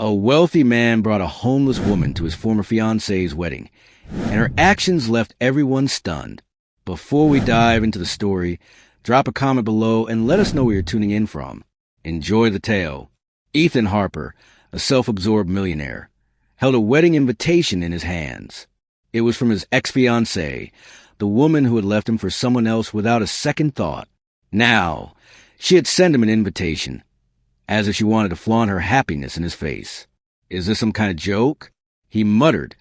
A wealthy man brought a homeless woman to his former fiancée's wedding, and her actions left everyone stunned. Before we dive into the story, drop a comment below and let us know where you're tuning in from. Enjoy the tale. Ethan Harper, a self-absorbed millionaire, held a wedding invitation in his hands. It was from his ex-fiancée, the woman who had left him for someone else without a second thought. Now, she had sent him an invitation, as if she wanted to flaunt her happiness in his face. Is this some kind of joke? He muttered,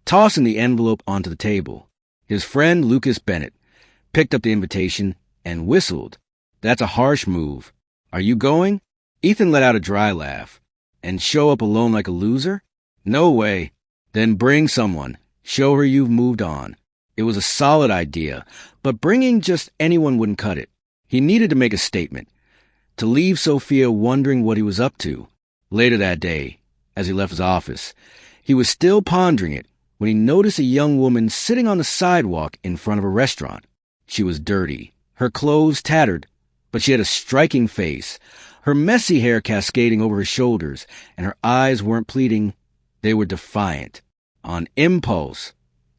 tossing the envelope onto the table. His friend Lucas Bennett picked up the invitation and whistled. That's a harsh move. Are you going? Ethan let out a dry laugh. And show up alone like a loser? No way. Then bring someone. Show her you've moved on. It was a solid idea, but bringing just anyone wouldn't cut it. He needed to make a statement, to leave Sophia wondering what he was up to. Later that day, as he left his office, he was still pondering it when he noticed a young woman sitting on the sidewalk in front of a restaurant. She was dirty, her clothes tattered, but she had a striking face, her messy hair cascading over her shoulders, and her eyes weren't pleading, they were defiant. On impulse,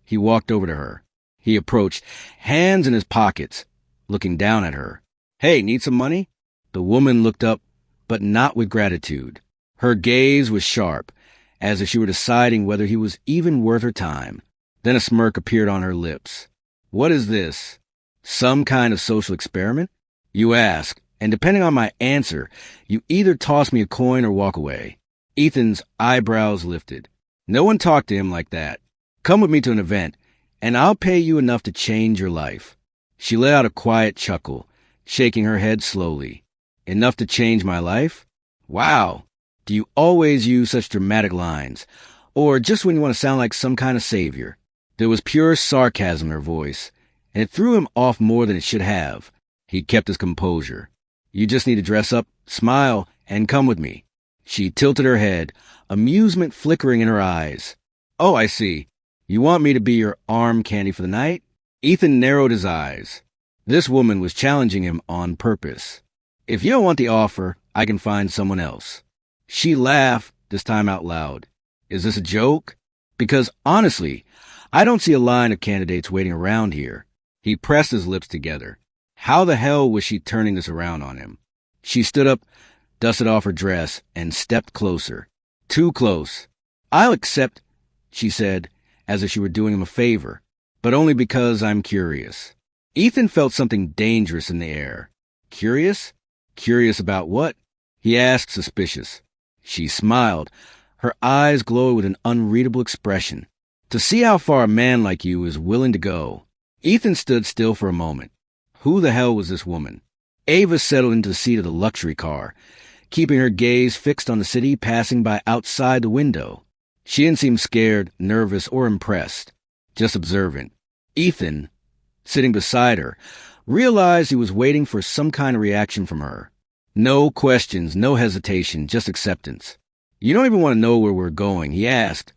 he walked over to her. He approached, hands in his pockets, looking down at her. Hey, need some money? The woman looked up, but not with gratitude. Her gaze was sharp, as if she were deciding whether he was even worth her time. Then a smirk appeared on her lips. What is this? Some kind of social experiment? You ask, and depending on my answer, you either toss me a coin or walk away. Ethan's eyebrows lifted. No one talked to him like that. Come with me to an event, and I'll pay you enough to change your life. She let out a quiet chuckle, shaking her head slowly. Enough to change my life? Wow. Do you always use such dramatic lines? Or just when you want to sound like some kind of savior? There was pure sarcasm in her voice, and it threw him off more than it should have. He kept his composure. You just need to dress up, smile, and come with me. She tilted her head, amusement flickering in her eyes. Oh, I see. You want me to be your arm candy for the night? Ethan narrowed his eyes. This woman was challenging him on purpose. If you don't want the offer, I can find someone else. She laughed, this time out loud. Is this a joke? Because honestly, I don't see a line of candidates waiting around here. He pressed his lips together. How the hell was she turning this around on him? She stood up, dusted off her dress, and stepped closer. Too close. I'll accept, she said, as if she were doing him a favor, but only because I'm curious. Ethan felt something dangerous in the air. Curious? Curious about what? He asked, suspicious. She smiled. Her eyes glowed with an unreadable expression. To see how far a man like you is willing to go. Ethan stood still for a moment. Who the hell was this woman? Ava settled into the seat of the luxury car, keeping her gaze fixed on the city passing by outside the window. She didn't seem scared, nervous, or impressed, just observant. Ethan, sitting beside her, realized he was waiting for some kind of reaction from her. No questions, no hesitation, just acceptance. You don't even want to know where we're going, he asked,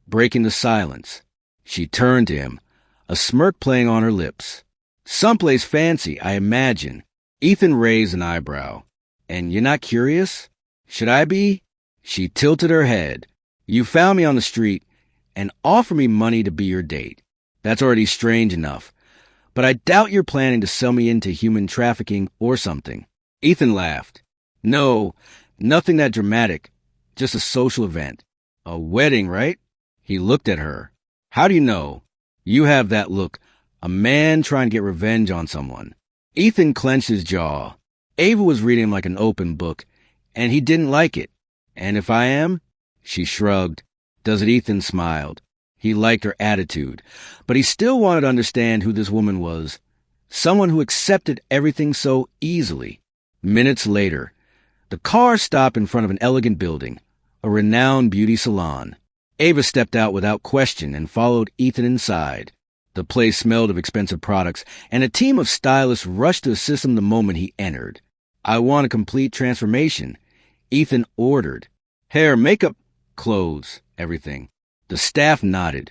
breaking the silence. She turned to him, a smirk playing on her lips. Someplace fancy, I imagine. Ethan raised an eyebrow. And you're not curious? Should I be? She tilted her head. You found me on the street and offer me money to be your date. That's already strange enough. But I doubt you're planning to sell me into human trafficking or something. Ethan laughed. No, nothing that dramatic. Just a social event. A wedding, right? He looked at her. How do you know? You have that look. A man trying to get revenge on someone. Ethan clenched his jaw. Ava was reading him like an open book, and he didn't like it. And if I am? She shrugged. Does it? Ethan smiled. He liked her attitude, but he still wanted to understand who this woman was. Someone who accepted everything so easily. Minutes later, the car stopped in front of an elegant building, a renowned beauty salon. Ava stepped out without question and followed Ethan inside. The place smelled of expensive products, and a team of stylists rushed to assist him the moment he entered. I want a complete transformation, Ethan ordered. Hair, makeup, clothes, everything. The staff nodded,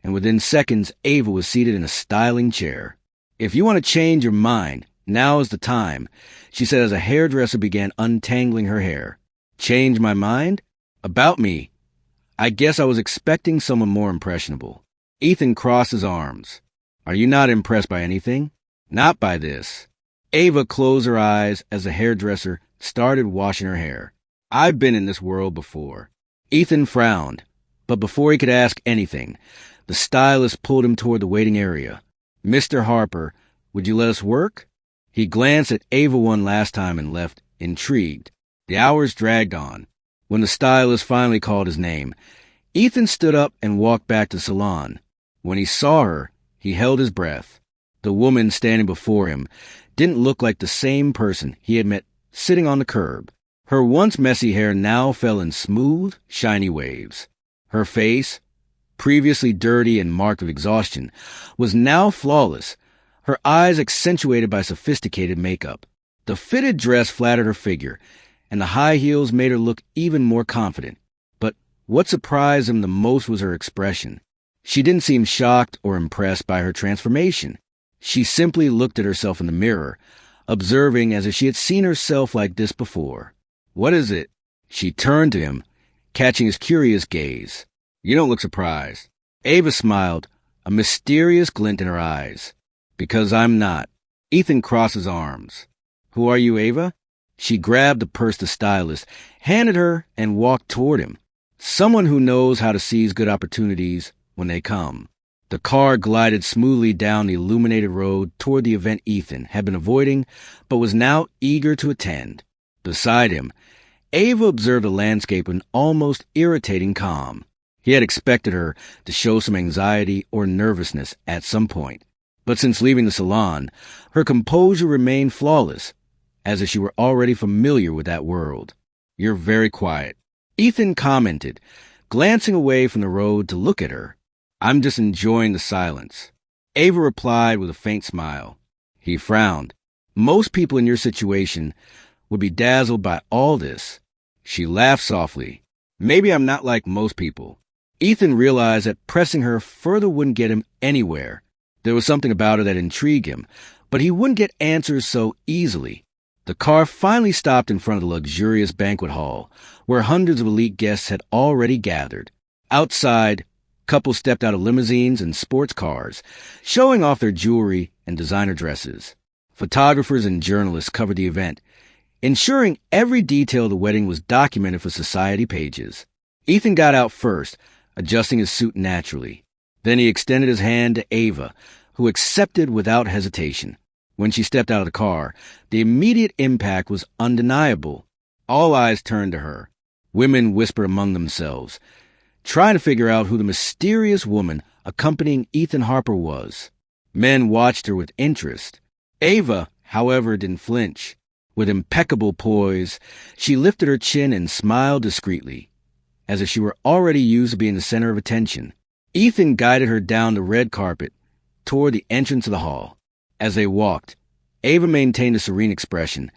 and within seconds, Ava was seated in a styling chair. If you want to change your mind, now is the time, she said as a hairdresser began untangling her hair. Change my mind? About me. I guess I was expecting someone more impressionable. Ethan crossed his arms. Are you not impressed by anything? Not by this. Ava closed her eyes as the hairdresser started washing her hair. I've been in this world before. Ethan frowned, but before he could ask anything, the stylist pulled him toward the waiting area. Mr. Harper, would you let us work? He glanced at Ava one last time and left, intrigued. The hours dragged on. When the stylist finally called his name, Ethan stood up and walked back to the salon. When he saw her, he held his breath. The woman standing before him didn't look like the same person he had met sitting on the curb. Her once messy hair now fell in smooth, shiny waves. Her face, previously dirty and marked with exhaustion, was now flawless, her eyes accentuated by sophisticated makeup. The fitted dress flattered her figure, and the high heels made her look even more confident. But what surprised him the most was her expression. She didn't seem shocked or impressed by her transformation. She simply looked at herself in the mirror, observing as if she had seen herself like this before. What is it? She turned to him, catching his curious gaze. You don't look surprised. Ava smiled, a mysterious glint in her eyes. Because I'm not. Ethan crossed his arms. Who are you, Ava? She grabbed the purse the stylist handed her and walked toward him. Someone who knows how to seize good opportunities when they come. The car glided smoothly down the illuminated road toward the event Ethan had been avoiding, but was now eager to attend. Beside him, Ava observed the landscape with an almost irritating calm. He had expected her to show some anxiety or nervousness at some point. But since leaving the salon, her composure remained flawless, as if she were already familiar with that world. You're very quiet, Ethan commented, glancing away from the road to look at her. I'm just enjoying the silence. Ava replied with a faint smile. He frowned. Most people in your situation would be dazzled by all this. She laughed softly. Maybe I'm not like most people. Ethan realized that pressing her further wouldn't get him anywhere. There was something about her that intrigued him, but he wouldn't get answers so easily. The car finally stopped in front of the luxurious banquet hall, where hundreds of elite guests had already gathered. Outside, couples stepped out of limousines and sports cars, showing off their jewelry and designer dresses. Photographers and journalists covered the event, ensuring every detail of the wedding was documented for society pages. Ethan got out first, adjusting his suit naturally. Then he extended his hand to Ava, who accepted without hesitation. When she stepped out of the car, the immediate impact was undeniable. All eyes turned to her. Women whispered among themselves, trying to figure out who the mysterious woman accompanying Ethan Harper was. Men watched her with interest. Ava, however, didn't flinch. With impeccable poise, she lifted her chin and smiled discreetly, as if she were already used to being the center of attention. Ethan guided her down the red carpet toward the entrance of the hall. As they walked, Ava maintained a serene expression,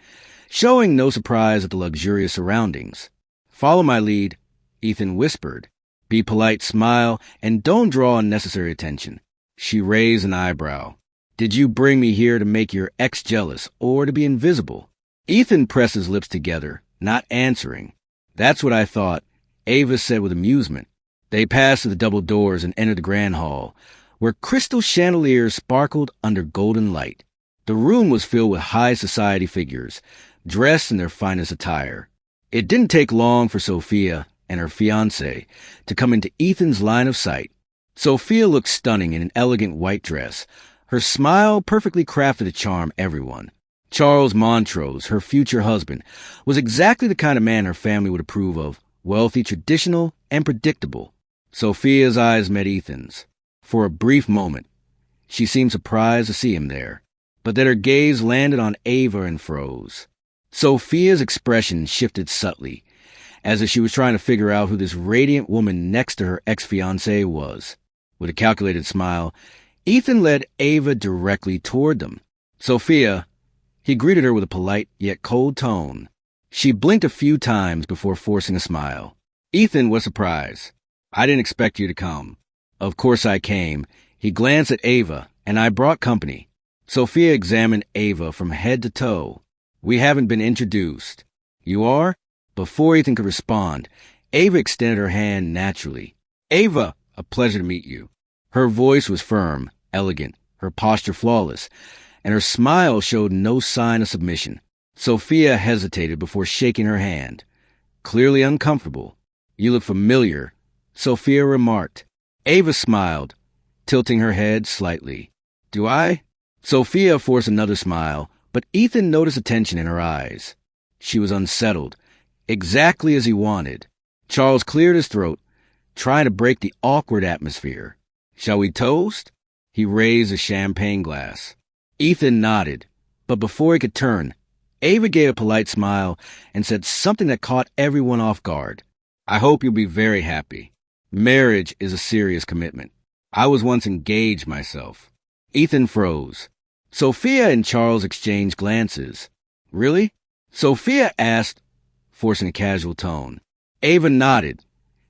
showing no surprise at the luxurious surroundings. Follow my lead, Ethan whispered. Be polite, smile, and don't draw unnecessary attention. She raised an eyebrow. Did you bring me here to make your ex jealous or to be invisible? Ethan pressed his lips together, not answering. That's what I thought, Ava said with amusement. They passed through the double doors and entered the grand hall, where crystal chandeliers sparkled under golden light. The room was filled with high society figures, dressed in their finest attire. It didn't take long for Sophia and her fiancé to come into Ethan's line of sight. Sophia looked stunning in an elegant white dress, her smile perfectly crafted to charm everyone. Charles Montrose, her future husband, was exactly the kind of man her family would approve of, wealthy, traditional, and predictable. Sophia's eyes met Ethan's. For a brief moment, she seemed surprised to see him there, but then her gaze landed on Ava and froze. Sophia's expression shifted subtly, as if she was trying to figure out who this radiant woman next to her ex-fiancé was. With a calculated smile, Ethan led Ava directly toward them. Sophia, he greeted her with a polite yet cold tone. She blinked a few times before forcing a smile. Ethan was surprised. I didn't expect you to come. Of course I came. He glanced at Ava, and I brought company. Sophia examined Ava from head to toe. We haven't been introduced. You are? Before Ethan could respond, Ava extended her hand naturally. Ava, a pleasure to meet you. Her voice was firm, elegant, her posture flawless, and her smile showed no sign of submission. Sophia hesitated before shaking her hand. Clearly uncomfortable. You look familiar, Sophia remarked. Ava smiled, tilting her head slightly. Do I? Sophia forced another smile, but Ethan noticed a tension in her eyes. She was unsettled, exactly as he wanted. Charles cleared his throat, trying to break the awkward atmosphere. Shall we toast? He raised a champagne glass. Ethan nodded, but before he could turn, Ava gave a polite smile and said something that caught everyone off guard. I hope you'll be very happy. Marriage is a serious commitment. I was once engaged myself. Ethan froze. Sophia and Charles exchanged glances. Really? Sophia asked, forcing a casual tone. Ava nodded,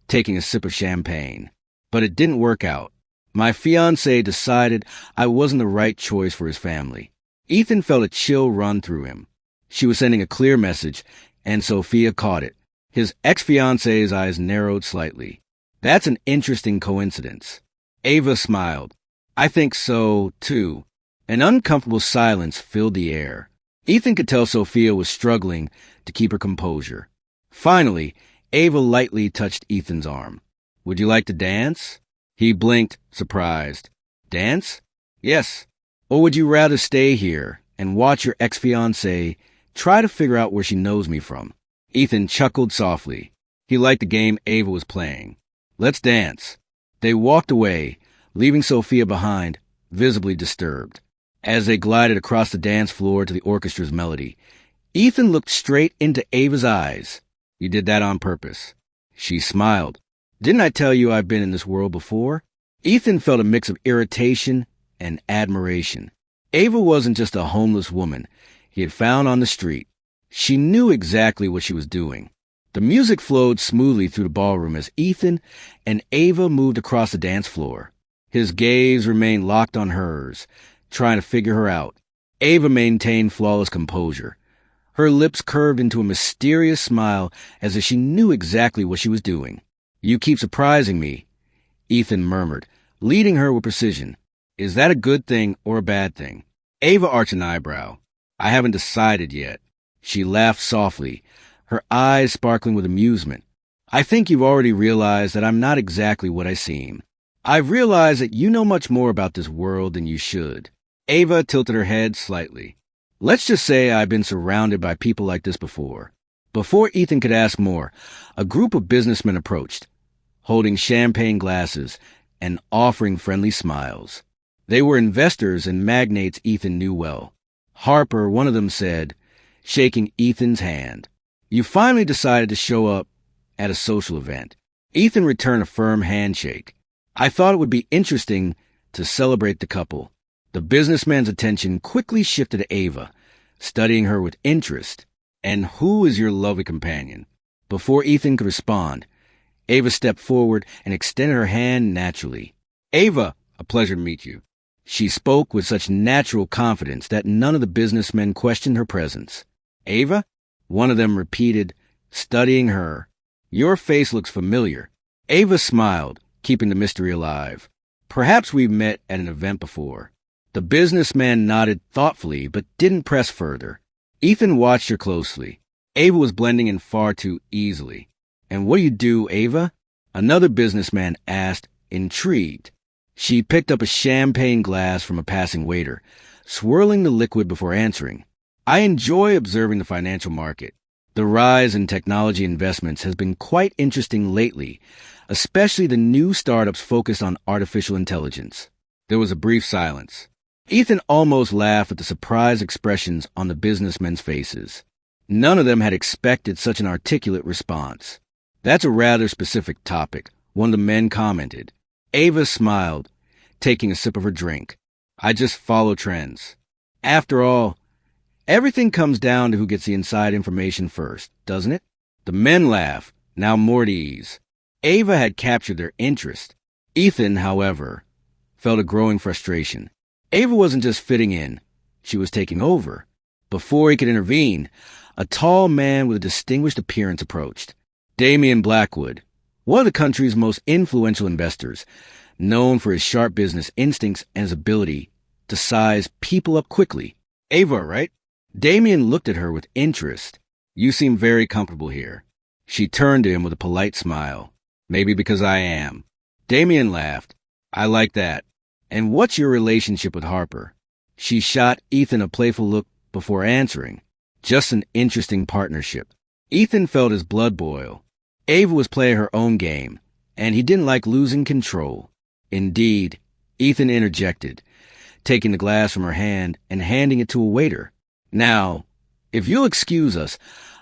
taking a sip of champagne. But it didn't work out. My fiancé decided I wasn't the right choice for his family. Ethan felt a chill run through him. She was sending a clear message, and Sophia caught it. His ex-fiancé's eyes narrowed slightly. That's an interesting coincidence. Ava smiled. I think so, too. An uncomfortable silence filled the air. Ethan could tell Sophia was struggling to keep her composure. Finally, Ava lightly touched Ethan's arm. Would you like to dance? He blinked, surprised. Dance? Yes. Or would you rather stay here and watch your ex-fiancée try to figure out where she knows me from? Ethan chuckled softly. He liked the game Ava was playing. Let's dance. They walked away, leaving Sophia behind, visibly disturbed. As they glided across the dance floor to the orchestra's melody, Ethan looked straight into Ava's eyes. You did that on purpose. She smiled. Didn't I tell you I've been in this world before? Ethan felt a mix of irritation and admiration. Ava wasn't just a homeless woman he had found on the street. She knew exactly what she was doing. The music flowed smoothly through the ballroom as Ethan and Ava moved across the dance floor. His gaze remained locked on hers, trying to figure her out. Ava maintained flawless composure. Her lips curved into a mysterious smile as if she knew exactly what she was doing. You keep surprising me, Ethan murmured, leading her with precision. Is that a good thing or a bad thing? Ava arched an eyebrow. I haven't decided yet. She laughed softly, her eyes sparkling with amusement. I think you've already realized that I'm not exactly what I seem. I've realized that you know much more about this world than you should. Ava tilted her head slightly. Let's just say I've been surrounded by people like this before. Before Ethan could ask more, a group of businessmen approached, holding champagne glasses and offering friendly smiles. They were investors and magnates Ethan knew well. Harper, one of them, said, shaking Ethan's hand. You finally decided to show up at a social event. Ethan returned a firm handshake. I thought it would be interesting to celebrate the couple. The businessman's attention quickly shifted to Ava, studying her with interest. And who is your lovely companion? Before Ethan could respond, Ava stepped forward and extended her hand naturally. Ava, a pleasure to meet you. She spoke with such natural confidence that none of the businessmen questioned her presence. Ava? One of them repeated, studying her. Your face looks familiar. Ava smiled, keeping the mystery alive. Perhaps we've met at an event before. The businessman nodded thoughtfully, but didn't press further. Ethan watched her closely. Ava was blending in far too easily. And what do you do, Ava? Another businessman asked, intrigued. She picked up a champagne glass from a passing waiter, swirling the liquid before answering. I enjoy observing the financial market. The rise in technology investments has been quite interesting lately, especially the new startups focused on artificial intelligence. There was a brief silence. Ethan almost laughed at the surprised expressions on the businessmen's faces. None of them had expected such an articulate response. That's a rather specific topic, one of the men commented. Ava smiled, taking a sip of her drink. I just follow trends. After all, everything comes down to who gets the inside information first, doesn't it? The men laughed, now more at ease. Ava had captured their interest. Ethan, however, felt a growing frustration. Ava wasn't just fitting in, she was taking over. Before he could intervene, a tall man with a distinguished appearance approached. Damian Blackwood, one of the country's most influential investors, known for his sharp business instincts and his ability to size people up quickly. Ava, right? Damian looked at her with interest. You seem very comfortable here. She turned to him with a polite smile. Maybe because I am. Damian laughed. I like that. And what's your relationship with Harper? She shot Ethan a playful look before answering. Just an interesting partnership. Ethan felt his blood boil. Ava was playing her own game, and he didn't like losing control. Indeed, Ethan interjected, taking the glass from her hand and handing it to a waiter. Now, if you'll excuse us,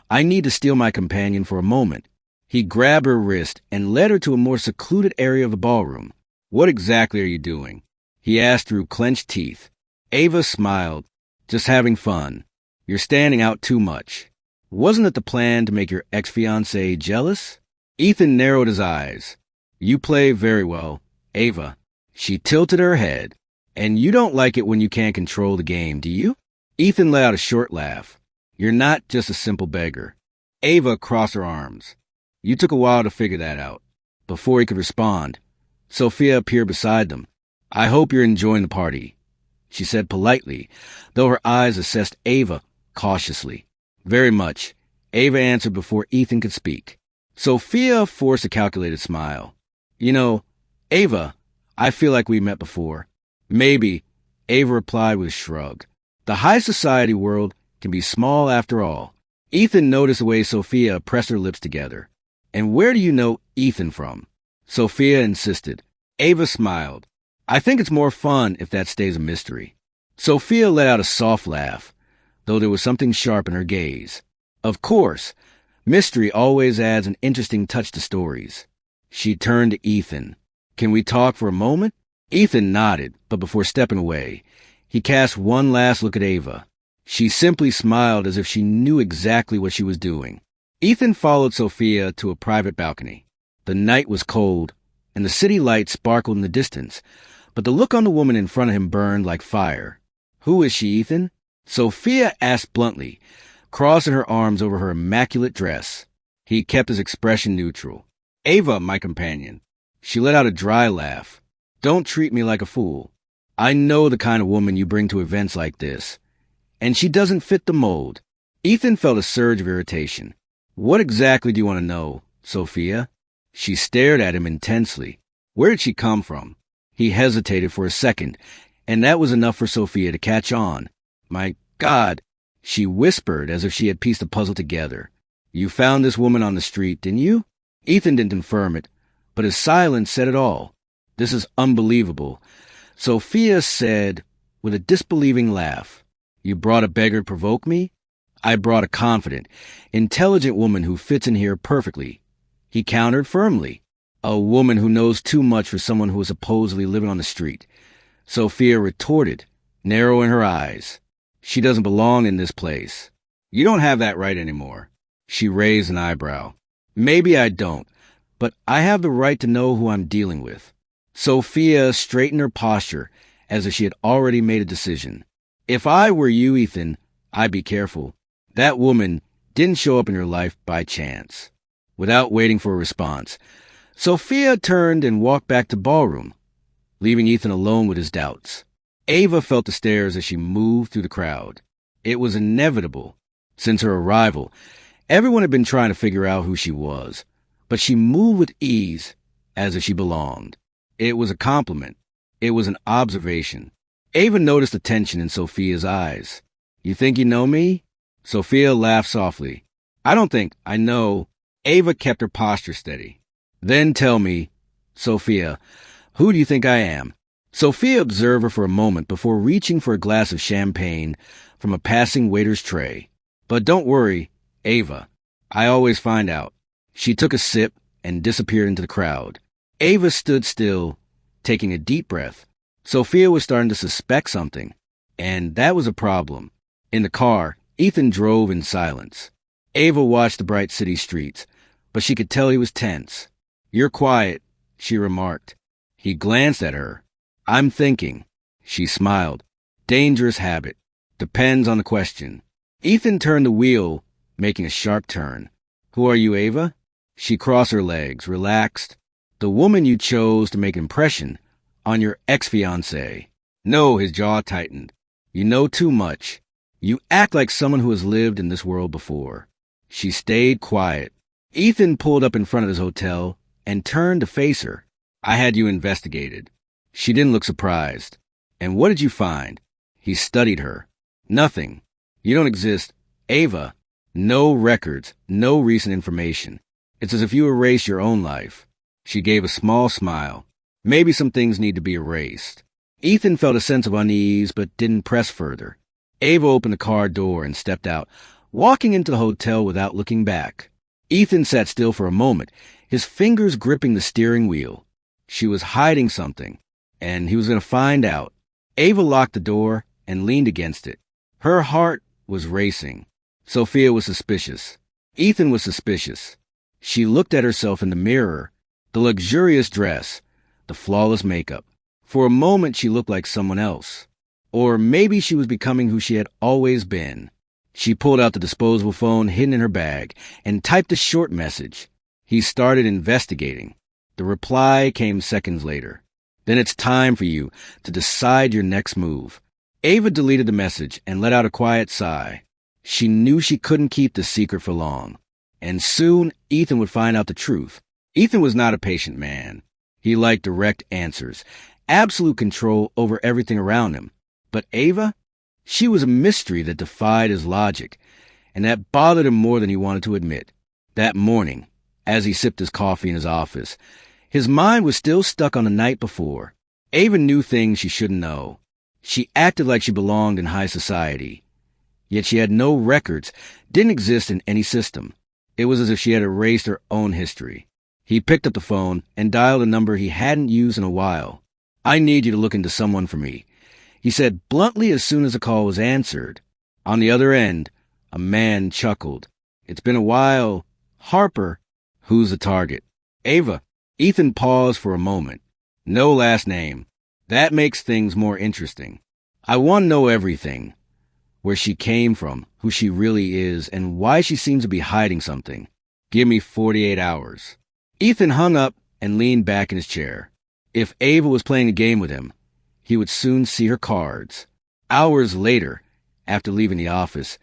I need to steal my companion for a moment. He grabbed her wrist and led her to a more secluded area of the ballroom. What exactly are you doing? He asked through clenched teeth. Ava smiled. Just having fun. You're standing out too much. Wasn't it the plan to make your ex-fiancée jealous? Ethan narrowed his eyes. You play very well, Ava. She tilted her head. And you don't like it when you can't control the game, do you? Ethan let out a short laugh. You're not just a simple beggar. Ava crossed her arms. You took a while to figure that out. Before he could respond, Sophia appeared beside them. I hope you're enjoying the party, she said politely, though her eyes assessed Ava cautiously. Very much, Ava answered before Ethan could speak. Sophia forced a calculated smile. You know, Ava, I feel like we met before. Maybe, Ava replied with a shrug. The high society world can be small after all. Ethan noticed the way Sophia pressed her lips together. And where do you know Ethan from? Sophia insisted. Ava smiled. I think it's more fun if that stays a mystery. Sophia let out a soft laugh, though there was something sharp in her gaze. Of course, mystery always adds an interesting touch to stories. She turned to Ethan. Can we talk for a moment? Ethan nodded, but before stepping away, he cast one last look at Ava. She simply smiled as if she knew exactly what she was doing. Ethan followed Sophia to a private balcony. The night was cold, and the city lights sparkled in the distance, but the look on the woman in front of him burned like fire. Who is she, Ethan? Sophia asked bluntly, crossing her arms over her immaculate dress. He kept his expression neutral. Ava, my companion. She let out a dry laugh. Don't treat me like a fool. I know the kind of woman you bring to events like this. And she doesn't fit the mold. Ethan felt a surge of irritation. What exactly do you want to know, Sophia? She stared at him intensely. Where did she come from? He hesitated for a second, and that was enough for Sophia to catch on. My God, she whispered as if she had pieced the puzzle together. You found this woman on the street, didn't you? Ethan didn't confirm it, but his silence said it all. This is unbelievable. Sophia said, with a disbelieving laugh, You brought a beggar to provoke me? I brought a confident, intelligent woman who fits in here perfectly. He countered firmly. A woman who knows too much for someone who is supposedly living on the street. Sophia retorted, narrowing her eyes. She doesn't belong in this place. You don't have that right anymore. She raised an eyebrow. Maybe I don't, but I have the right to know who I'm dealing with. Sophia straightened her posture as if she had already made a decision. If I were you, Ethan, I'd be careful. That woman didn't show up in your life by chance. Without waiting for a response, Sophia turned and walked back to ballroom, leaving Ethan alone with his doubts. Ava felt the stares as she moved through the crowd. It was inevitable. Since her arrival, everyone had been trying to figure out who she was, but she moved with ease, as if she belonged. It was a compliment. It was an observation. Ava noticed the tension in Sophia's eyes. You think you know me? Sophia laughed softly. I don't think I know. Ava kept her posture steady. Then tell me, Sophia, who do you think I am? Sophia observed her for a moment before reaching for a glass of champagne from a passing waiter's tray. But don't worry, Ava. I always find out. She took a sip and disappeared into the crowd. Ava stood still, taking a deep breath. Sophia was starting to suspect something, and that was a problem. In the car, Ethan drove in silence. Ava watched the bright city streets, but she could tell he was tense. You're quiet, she remarked. He glanced at her. I'm thinking. She smiled. Dangerous habit. Depends on the question. Ethan turned the wheel, making a sharp turn. Who are you, Ava? She crossed her legs, relaxed. The woman you chose to make an impression on your ex-fiancée. No, his jaw tightened. You know too much. You act like someone who has lived in this world before. She stayed quiet. Ethan pulled up in front of his hotel and turned to face her. I had you investigated. She didn't look surprised. And what did you find? He studied her. Nothing. You don't exist. Ava. No records, no recent information. It's as if you erased your own life. She gave a small smile. Maybe some things need to be erased. Ethan felt a sense of unease but didn't press further. Ava opened the car door and stepped out, walking into the hotel without looking back. Ethan sat still for a moment, his fingers gripping the steering wheel. She was hiding something, and he was going to find out. Ava locked the door and leaned against it. Her heart was racing. Sophia was suspicious. Ethan was suspicious. She looked at herself in the mirror, the luxurious dress, the flawless makeup. For a moment, she looked like someone else. Or maybe she was becoming who she had always been. She pulled out the disposable phone hidden in her bag and typed a short message. He started investigating. The reply came seconds later. Then it's time for you to decide your next move. Ava deleted the message and let out a quiet sigh. She knew she couldn't keep the secret for long. And soon, Ethan would find out the truth. Ethan was not a patient man. He liked direct answers, absolute control over everything around him. But Ava? She was a mystery that defied his logic, and that bothered him more than he wanted to admit. That morning, as he sipped his coffee in his office, his mind was still stuck on the night before. Ava knew things she shouldn't know. She acted like she belonged in high society. Yet she had no records, didn't exist in any system. It was as if she had erased her own history. He picked up the phone and dialed a number he hadn't used in a while. I need you to look into someone for me, he said bluntly as soon as the call was answered. On the other end, a man chuckled. It's been a while. Harper. Who's the target? Ava. Ethan paused for a moment. No last name. That makes things more interesting. I want to know everything. Where she came from, who she really is, and why she seems to be hiding something. Give me 48 hours. Ethan hung up and leaned back in his chair. If Ava was playing a game with him, he would soon see her cards. Hours later, after leaving the office,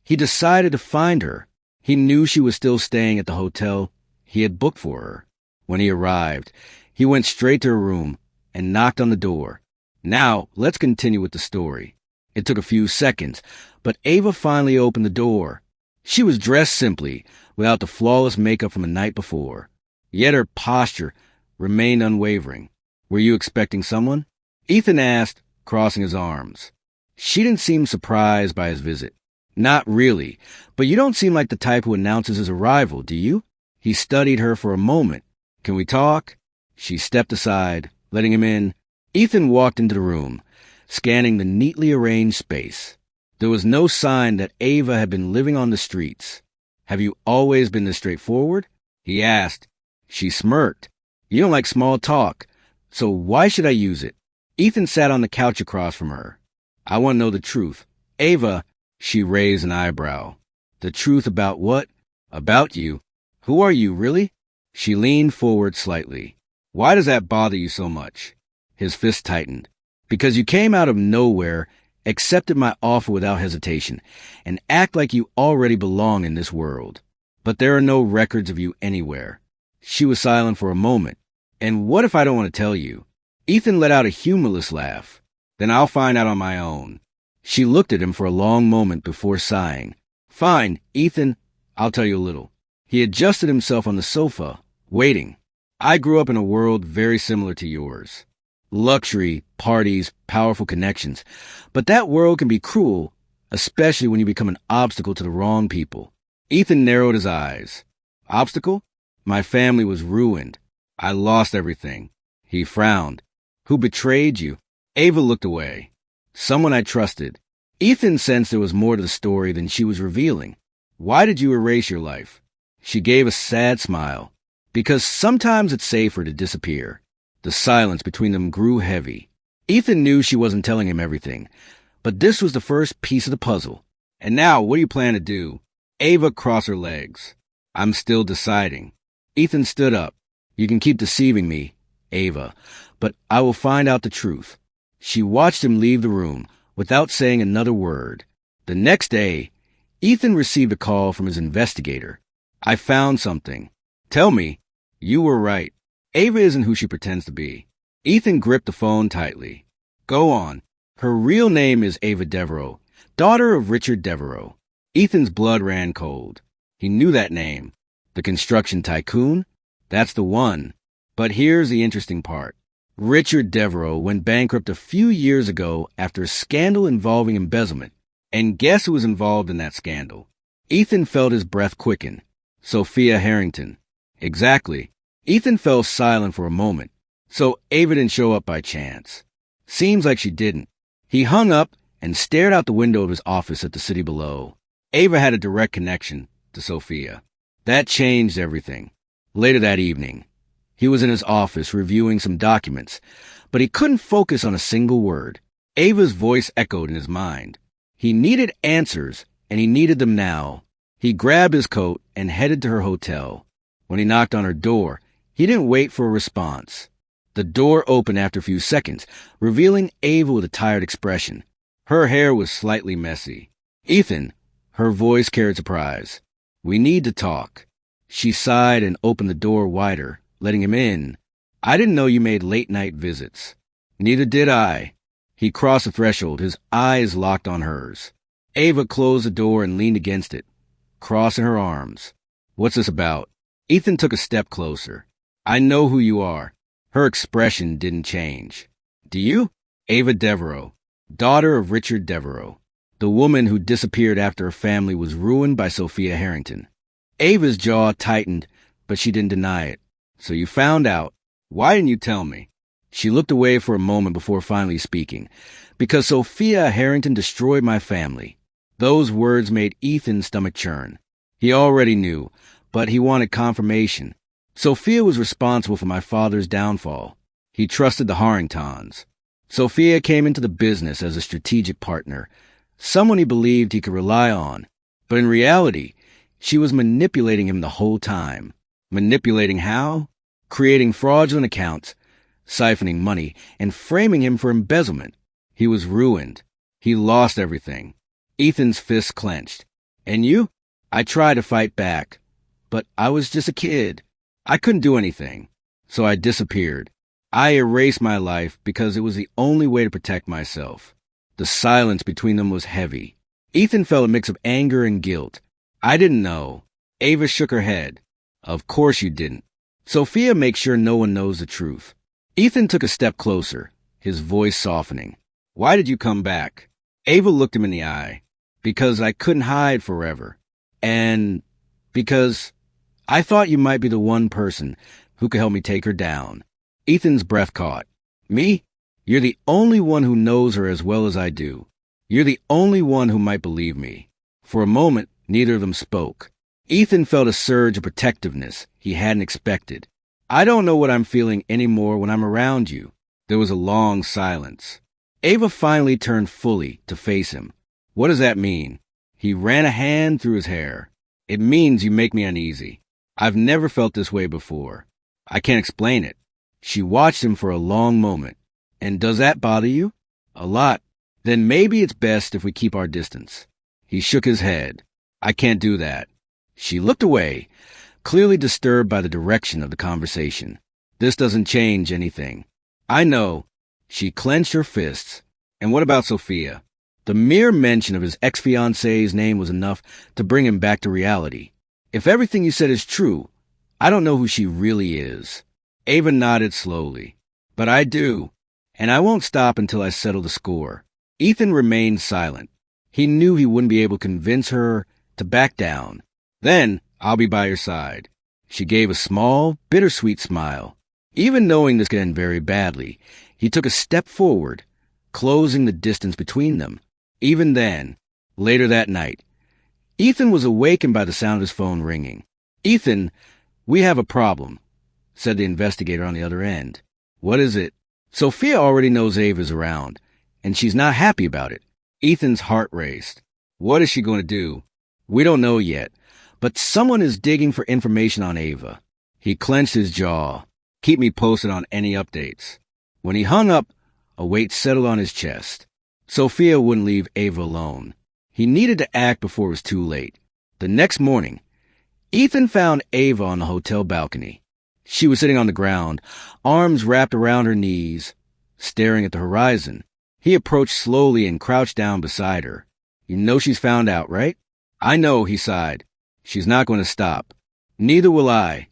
he decided to find her. He knew she was still staying at the hotel he had booked for her. When he arrived, he went straight to her room and knocked on the door. Now, let's continue with the story. It took a few seconds, but Ava finally opened the door. She was dressed simply, without the flawless makeup from the night before. Yet her posture remained unwavering. Were you expecting someone? Ethan asked, crossing his arms. She didn't seem surprised by his visit. Not really, but you don't seem like the type who announces his arrival, do you? He studied her for a moment. Can we talk? She stepped aside, letting him in. Ethan walked into the room, scanning the neatly arranged space. There was no sign that Ava had been living on the streets. Have you always been this straightforward? He asked. She smirked. You don't like small talk, so why should I use it? Ethan sat on the couch across from her. I want to know the truth. Ava, she raised an eyebrow. The truth about what? About you. Who are you, really? She leaned forward slightly. Why does that bother you so much? His fist tightened. Because you came out of nowhere, accepted my offer without hesitation, and act like you already belong in this world. But there are no records of you anywhere. She was silent for a moment. And what if I don't want to tell you? Ethan let out a humorless laugh. Then I'll find out on my own. She looked at him for a long moment before sighing. Fine, Ethan, I'll tell you a little. He adjusted himself on the sofa, waiting. I grew up in a world very similar to yours. Luxury, parties, powerful connections. But that world can be cruel, especially when you become an obstacle to the wrong people. Ethan narrowed his eyes. Obstacle? My family was ruined. I lost everything. He frowned. Who betrayed you? Ava looked away. Someone I trusted. Ethan sensed there was more to the story than she was revealing. Why did you erase your life? She gave a sad smile. Because sometimes it's safer to disappear. The silence between them grew heavy. Ethan knew she wasn't telling him everything, but this was the first piece of the puzzle. And now, what do you plan to do? Ava crossed her legs. I'm still deciding. Ethan stood up. You can keep deceiving me, Ava, but I will find out the truth. She watched him leave the room without saying another word. The next day, Ethan received a call from his investigator. I found something. Tell me. You were right. Ava isn't who she pretends to be. Ethan gripped the phone tightly. Go on. Her real name is Ava Devereaux, daughter of Richard Devereaux. Ethan's blood ran cold. He knew that name. The construction tycoon? That's the one. But here's the interesting part. Richard Devereaux went bankrupt a few years ago after a scandal involving embezzlement. And guess who was involved in that scandal? Ethan felt his breath quicken. Sophia Harrington. Exactly. Ethan fell silent for a moment. So Ava didn't show up by chance. Seems like she didn't. He hung up and stared out the window of his office at the city below. Ava had a direct connection to Sophia. That changed everything. Later that evening, he was in his office reviewing some documents, but he couldn't focus on a single word. Ava's voice echoed in his mind. He needed answers, and he needed them now. He grabbed his coat and headed to her hotel. When he knocked on her door, he didn't wait for a response. The door opened after a few seconds, revealing Ava with a tired expression. Her hair was slightly messy. Ethan, her voice carried surprise. We need to talk. She sighed and opened the door wider, letting him in. I didn't know you made late-night visits. Neither did I. He crossed the threshold, his eyes locked on hers. Ava closed the door and leaned against it, crossing her arms. What's this about? Ethan took a step closer. I know who you are. Her expression didn't change. Do you? Ava Devereaux, daughter of Richard Devereaux, the woman who disappeared after her family was ruined by Sophia Harrington. Ava's jaw tightened, but she didn't deny it. So you found out. Why didn't you tell me? She looked away for a moment before finally speaking. Because Sophia Harrington destroyed my family. Those words made Ethan's stomach churn. He already knew, but he wanted confirmation. Sophia was responsible for my father's downfall. He trusted the Harringtons. Sophia came into the business as a strategic partner, someone he believed he could rely on. But in reality, she was manipulating him the whole time. Manipulating how? Creating fraudulent accounts, siphoning money, and framing him for embezzlement. He was ruined. He lost everything. Ethan's fists clenched. And you? I tried to fight back, but I was just a kid. I couldn't do anything, so I disappeared. I erased my life because it was the only way to protect myself. The silence between them was heavy. Ethan felt a mix of anger and guilt. I didn't know. Ava shook her head. Of course you didn't. Sophia makes sure no one knows the truth. Ethan took a step closer, his voice softening. Why did you come back? Ava looked him in the eye. Because I couldn't hide forever. And because I thought you might be the one person who could help me take her down. Ethan's breath caught. Me? You're the only one who knows her as well as I do. You're the only one who might believe me. For a moment, neither of them spoke. Ethan felt a surge of protectiveness he hadn't expected. I don't know what I'm feeling anymore when I'm around you. There was a long silence. Ava finally turned fully to face him. What does that mean? He ran a hand through his hair. It means you make me uneasy. I've never felt this way before. I can't explain it. She watched him for a long moment. And does that bother you? A lot. Then maybe it's best if we keep our distance. He shook his head. I can't do that. She looked away, clearly disturbed by the direction of the conversation. This doesn't change anything. I know. She clenched her fists. And what about Sophia? The mere mention of his ex-fiancée's name was enough to bring him back to reality. If everything you said is true, I don't know who she really is. Ava nodded slowly. But I do. And I won't stop until I settle the score. Ethan remained silent. He knew he wouldn't be able to convince her to back down. Then I'll be by your side. She gave a small, bittersweet smile. Even knowing this could end very badly, he took a step forward, closing the distance between them. Even then, later that night, Ethan was awakened by the sound of his phone ringing. Ethan, we have a problem, said the investigator on the other end. What is it? Sophia already knows Ava's around, and she's not happy about it. Ethan's heart raced. What is she going to do? We don't know yet, but someone is digging for information on Ava. He clenched his jaw. Keep me posted on any updates. When he hung up, a weight settled on his chest. Sophia wouldn't leave Ava alone. He needed to act before it was too late. The next morning, Ethan found Ava on the hotel balcony. She was sitting on the ground, arms wrapped around her knees, staring at the horizon. He approached slowly and crouched down beside her. You know she's found out, right? I know, he sighed. She's not going to stop. Neither will I.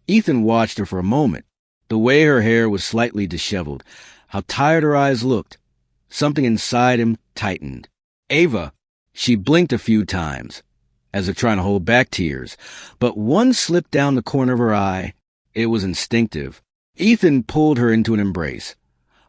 Ethan watched her for a moment. The way her hair was slightly disheveled, how tired her eyes looked. Something inside him tightened. Ava! She blinked a few times, as if trying to hold back tears, but one slipped down the corner of her eye. It was instinctive. Ethan pulled her into an embrace,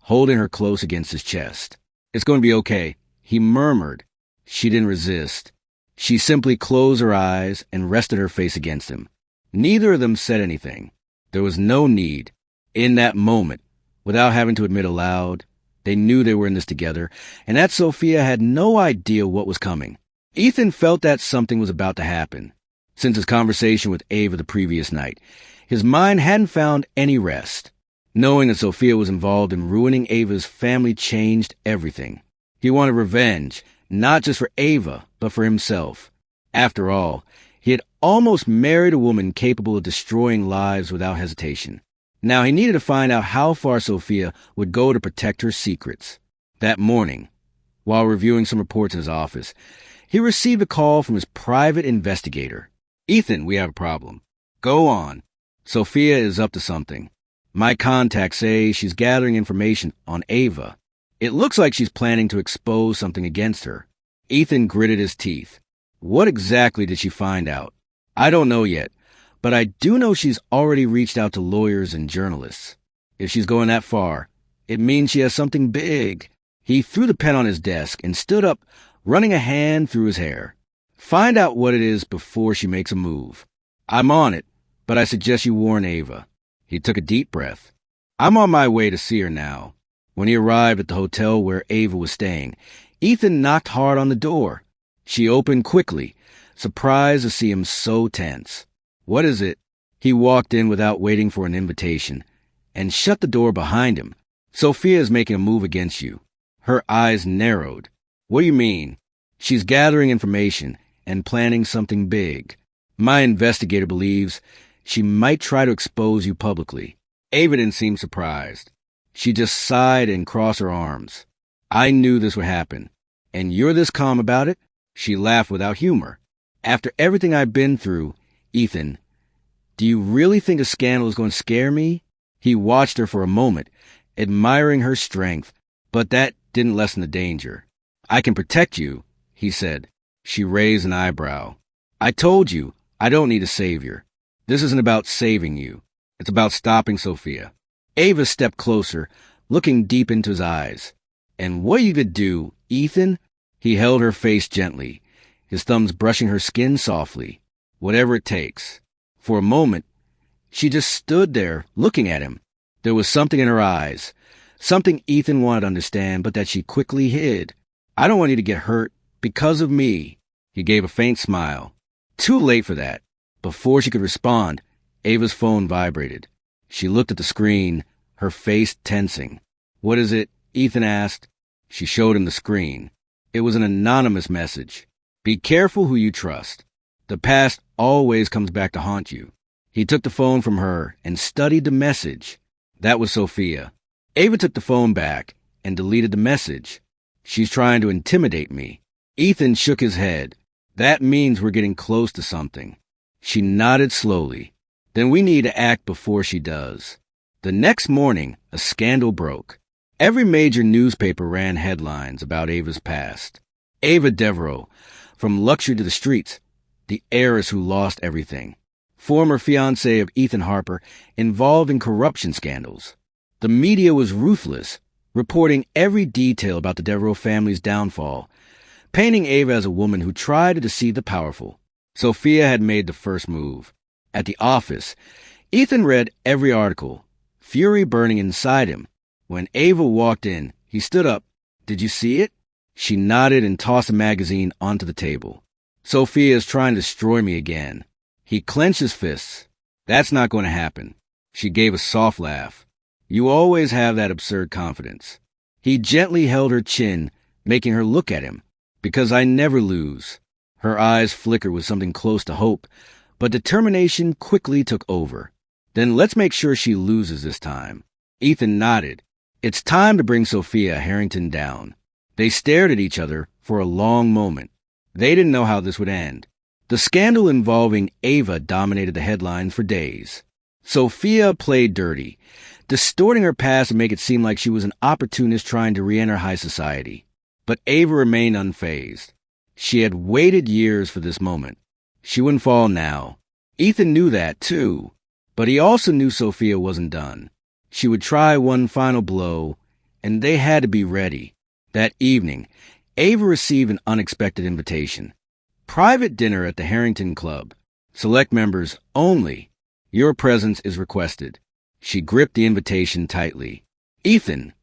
holding her close against his chest. It's going to be okay, he murmured. She didn't resist. She simply closed her eyes and rested her face against him. Neither of them said anything. There was no need. In that moment, without having to admit aloud, they knew they were in this together, and that Sophia had no idea what was coming. Ethan felt that something was about to happen. Since his conversation with Ava the previous night, his mind hadn't found any rest. Knowing that Sophia was involved in ruining Ava's family changed everything. He wanted revenge, not just for Ava, but for himself. After all, he had almost married a woman capable of destroying lives without hesitation. Now he needed to find out how far Sophia would go to protect her secrets. That morning, while reviewing some reports in his office, he received a call from his private investigator. Ethan, we have a problem. Go on. Sophia is up to something. My contacts say she's gathering information on Ava. It looks like she's planning to expose something against her. Ethan gritted his teeth. What exactly did she find out? I don't know yet, but I do know she's already reached out to lawyers and journalists. If she's going that far, it means she has something big. He threw the pen on his desk and stood up, running a hand through his hair. Find out what it is before she makes a move. I'm on it, but I suggest you warn Ava. He took a deep breath. I'm on my way to see her now. When he arrived at the hotel where Ava was staying, Ethan knocked hard on the door. She opened quickly, surprised to see him so tense. What is it? He walked in without waiting for an invitation and shut the door behind him. Sophia is making a move against you. Her eyes narrowed. What do you mean? She's gathering information and planning something big. My investigator believes she might try to expose you publicly. Ava didn't seem surprised. She just sighed and crossed her arms. I knew this would happen. And you're this calm about it? She laughed without humor. After everything I've been through, Ethan, do you really think a scandal is going to scare me? He watched her for a moment, admiring her strength, but that didn't lessen the danger. I can protect you, he said. She raised an eyebrow. I told you, I don't need a savior. This isn't about saving you. It's about stopping Sophia. Ava stepped closer, looking deep into his eyes. And what are you going to do, Ethan? He held her face gently, his thumbs brushing her skin softly. Whatever it takes. For a moment, she just stood there, looking at him. There was something in her eyes, something Ethan wanted to understand, but that she quickly hid. I don't want you to get hurt because of me. He gave a faint smile. Too late for that. Before she could respond, Ava's phone vibrated. She looked at the screen, her face tensing. What is it? Ethan asked. She showed him the screen. It was an anonymous message. Be careful who you trust. The past always comes back to haunt you. He took the phone from her and studied the message. That was Sophia. Ava took the phone back and deleted the message. She's trying to intimidate me. Ethan shook his head. That means we're getting close to something. She nodded slowly. Then we need to act before she does. The next morning, a scandal broke. Every major newspaper ran headlines about Ava's past. Ava Devereaux, from luxury to the streets, the heiress who lost everything. Former fiancée of Ethan Harper, involved in corruption scandals. The media was ruthless, reporting every detail about the Devereaux family's downfall, painting Ava as a woman who tried to deceive the powerful. Sophia had made the first move. At the office, Ethan read every article, fury burning inside him. When Ava walked in, he stood up. Did you see it? She nodded and tossed a magazine onto the table. Sophia is trying to destroy me again. He clenched his fists. That's not going to happen. She gave a soft laugh. You always have that absurd confidence. He gently held her chin, making her look at him. Because I never lose. Her eyes flickered with something close to hope, but determination quickly took over. Then let's make sure she loses this time. Ethan nodded. It's time to bring Sophia Harrington down. They stared at each other for a long moment. They didn't know how this would end. The scandal involving Ava dominated the headlines for days. Sophia played dirty, distorting her past to make it seem like she was an opportunist trying to re-enter high society. But Ava remained unfazed. She had waited years for this moment. She wouldn't fall now. Ethan knew that, too. But he also knew Sophia wasn't done. She would try one final blow, and they had to be ready. That evening, Ava received an unexpected invitation. Private dinner at the Harrington Club. Select members only. Your presence is requested. She gripped the invitation tightly. Ethan,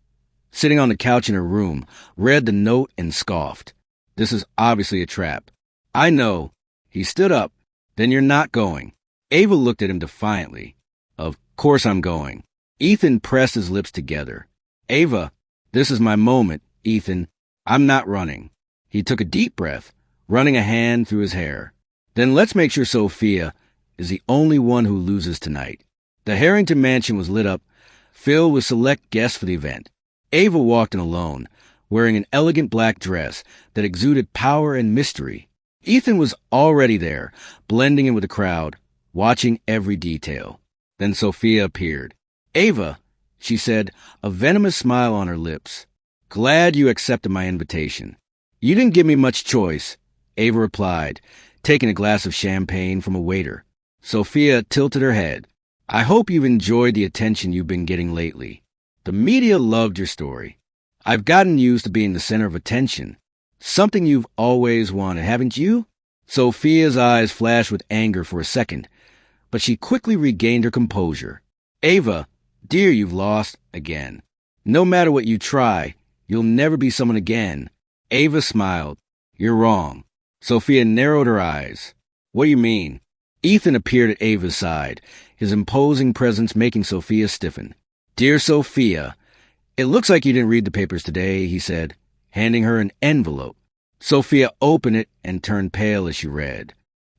sitting on the couch in her room, read the note and scoffed. This is obviously a trap. I know. He stood up. Then you're not going. Ava looked at him defiantly. Of course I'm going. Ethan pressed his lips together. Ava, this is my moment, Ethan. I'm not running. He took a deep breath, running a hand through his hair. Then let's make sure Sophia is the only one who loses tonight. The Harrington mansion was lit up, filled with select guests for the event. Ava walked in alone, wearing an elegant black dress that exuded power and mystery. Ethan was already there, blending in with the crowd, watching every detail. Then Sophia appeared. Ava, she said, a venomous smile on her lips. Glad you accepted my invitation. You didn't give me much choice, Ava replied, taking a glass of champagne from a waiter. Sophia tilted her head. I hope you've enjoyed the attention you've been getting lately. The media loved your story. I've gotten used to being the center of attention. Something you've always wanted, haven't you? Sophia's eyes flashed with anger for a second, but she quickly regained her composure. Ava, dear, you've lost again. No matter what you try, you'll never be someone again. Ava smiled. You're wrong. Sophia narrowed her eyes. What do you mean? Ethan appeared at Ava's side, his imposing presence making Sophia stiffen. Dear Sophia, it looks like you didn't read the papers today, he said, handing her an envelope. Sophia opened it and turned pale as she read.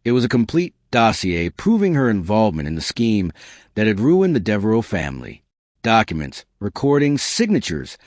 It was a complete dossier proving her involvement in the scheme that had ruined the Devereaux family. Documents, recordings, signatures,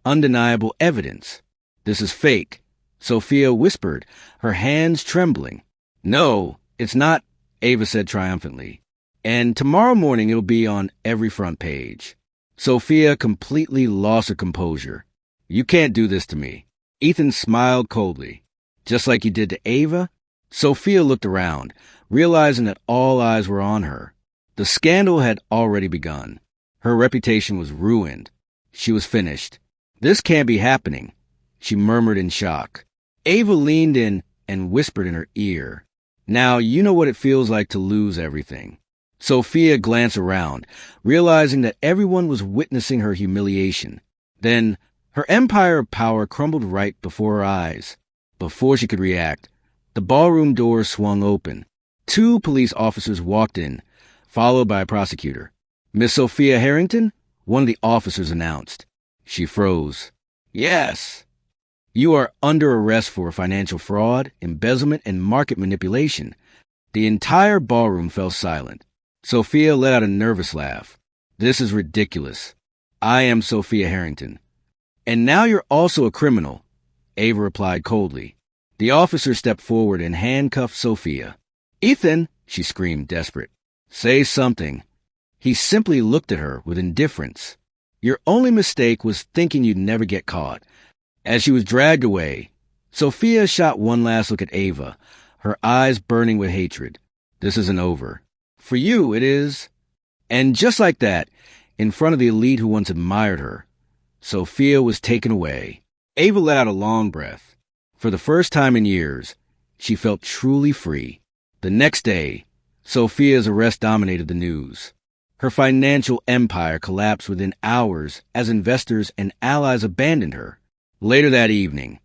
undeniable evidence. This is fake, Sophia whispered, her hands trembling. No, it's not, Ava said triumphantly. And tomorrow morning it'll be on every front page. Sophia completely lost her composure. You can't do this to me. Ethan smiled coldly. Just like you did to Ava? Sophia looked around, realizing that all eyes were on her. The scandal had already begun. Her reputation was ruined. She was finished. This can't be happening, she murmured in shock. Ava leaned in and whispered in her ear. Now you know what it feels like to lose everything. Sophia glanced around, realizing that everyone was witnessing her humiliation. Then, her empire of power crumbled right before her eyes. Before she could react, the ballroom door swung open. 2 police officers walked in, followed by a prosecutor. Miss Sophia Harrington? One of the officers announced. She froze. Yes. You are under arrest for financial fraud, embezzlement, and market manipulation. The entire ballroom fell silent. Sophia let out a nervous laugh. This is ridiculous. I am Sophia Harrington. And now you're also a criminal, Ava replied coldly. The officer stepped forward and handcuffed Sophia. Ethan, she screamed, desperate. Say something. He simply looked at her with indifference. Your only mistake was thinking you'd never get caught. As she was dragged away, Sophia shot one last look at Ava, her eyes burning with hatred. This isn't over. For you, it is. And just like that, in front of the elite who once admired her, Sophia was taken away. Ava let out a long breath. For the first time in years, she felt truly free. The next day, Sophia's arrest dominated the news. Her financial empire collapsed within hours as investors and allies abandoned her. Later that evening,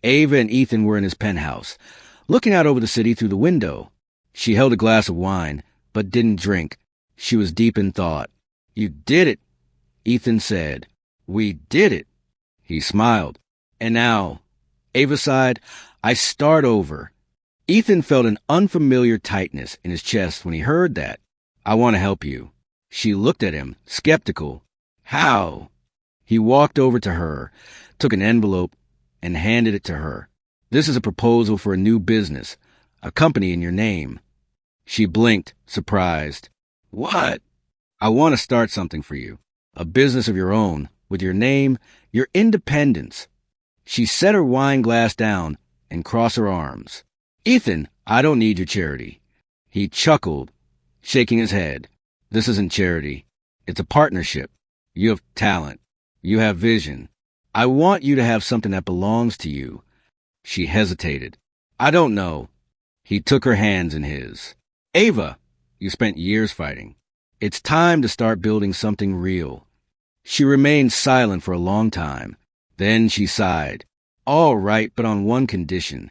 Ava and Ethan were in his penthouse, looking out over the city through the window. She held a glass of wine, but didn't drink, She was deep in thought. "You did it," Ethan said. "We did it." He smiled. "And now," Ava sighed, "I start over." Ethan felt an unfamiliar tightness in his chest when he heard that. "I want to help you." She looked at him, skeptical. "How?" He walked over to her, took an envelope, and handed it to her. "This is a proposal for a new business, a company in your name." She blinked, surprised. "What?" "I want to start something for you. A business of your own, with your name, your independence." She set her wine glass down and crossed her arms. "Ethan, I don't need your charity." He chuckled, shaking his head. "This isn't charity. It's a partnership. You have talent. You have vision. I want you to have something that belongs to you." She hesitated. "I don't know." He took her hands in his. "Ava, you spent years fighting. It's time to start building something real." She remained silent for a long time. Then she sighed. "All right, but on one condition."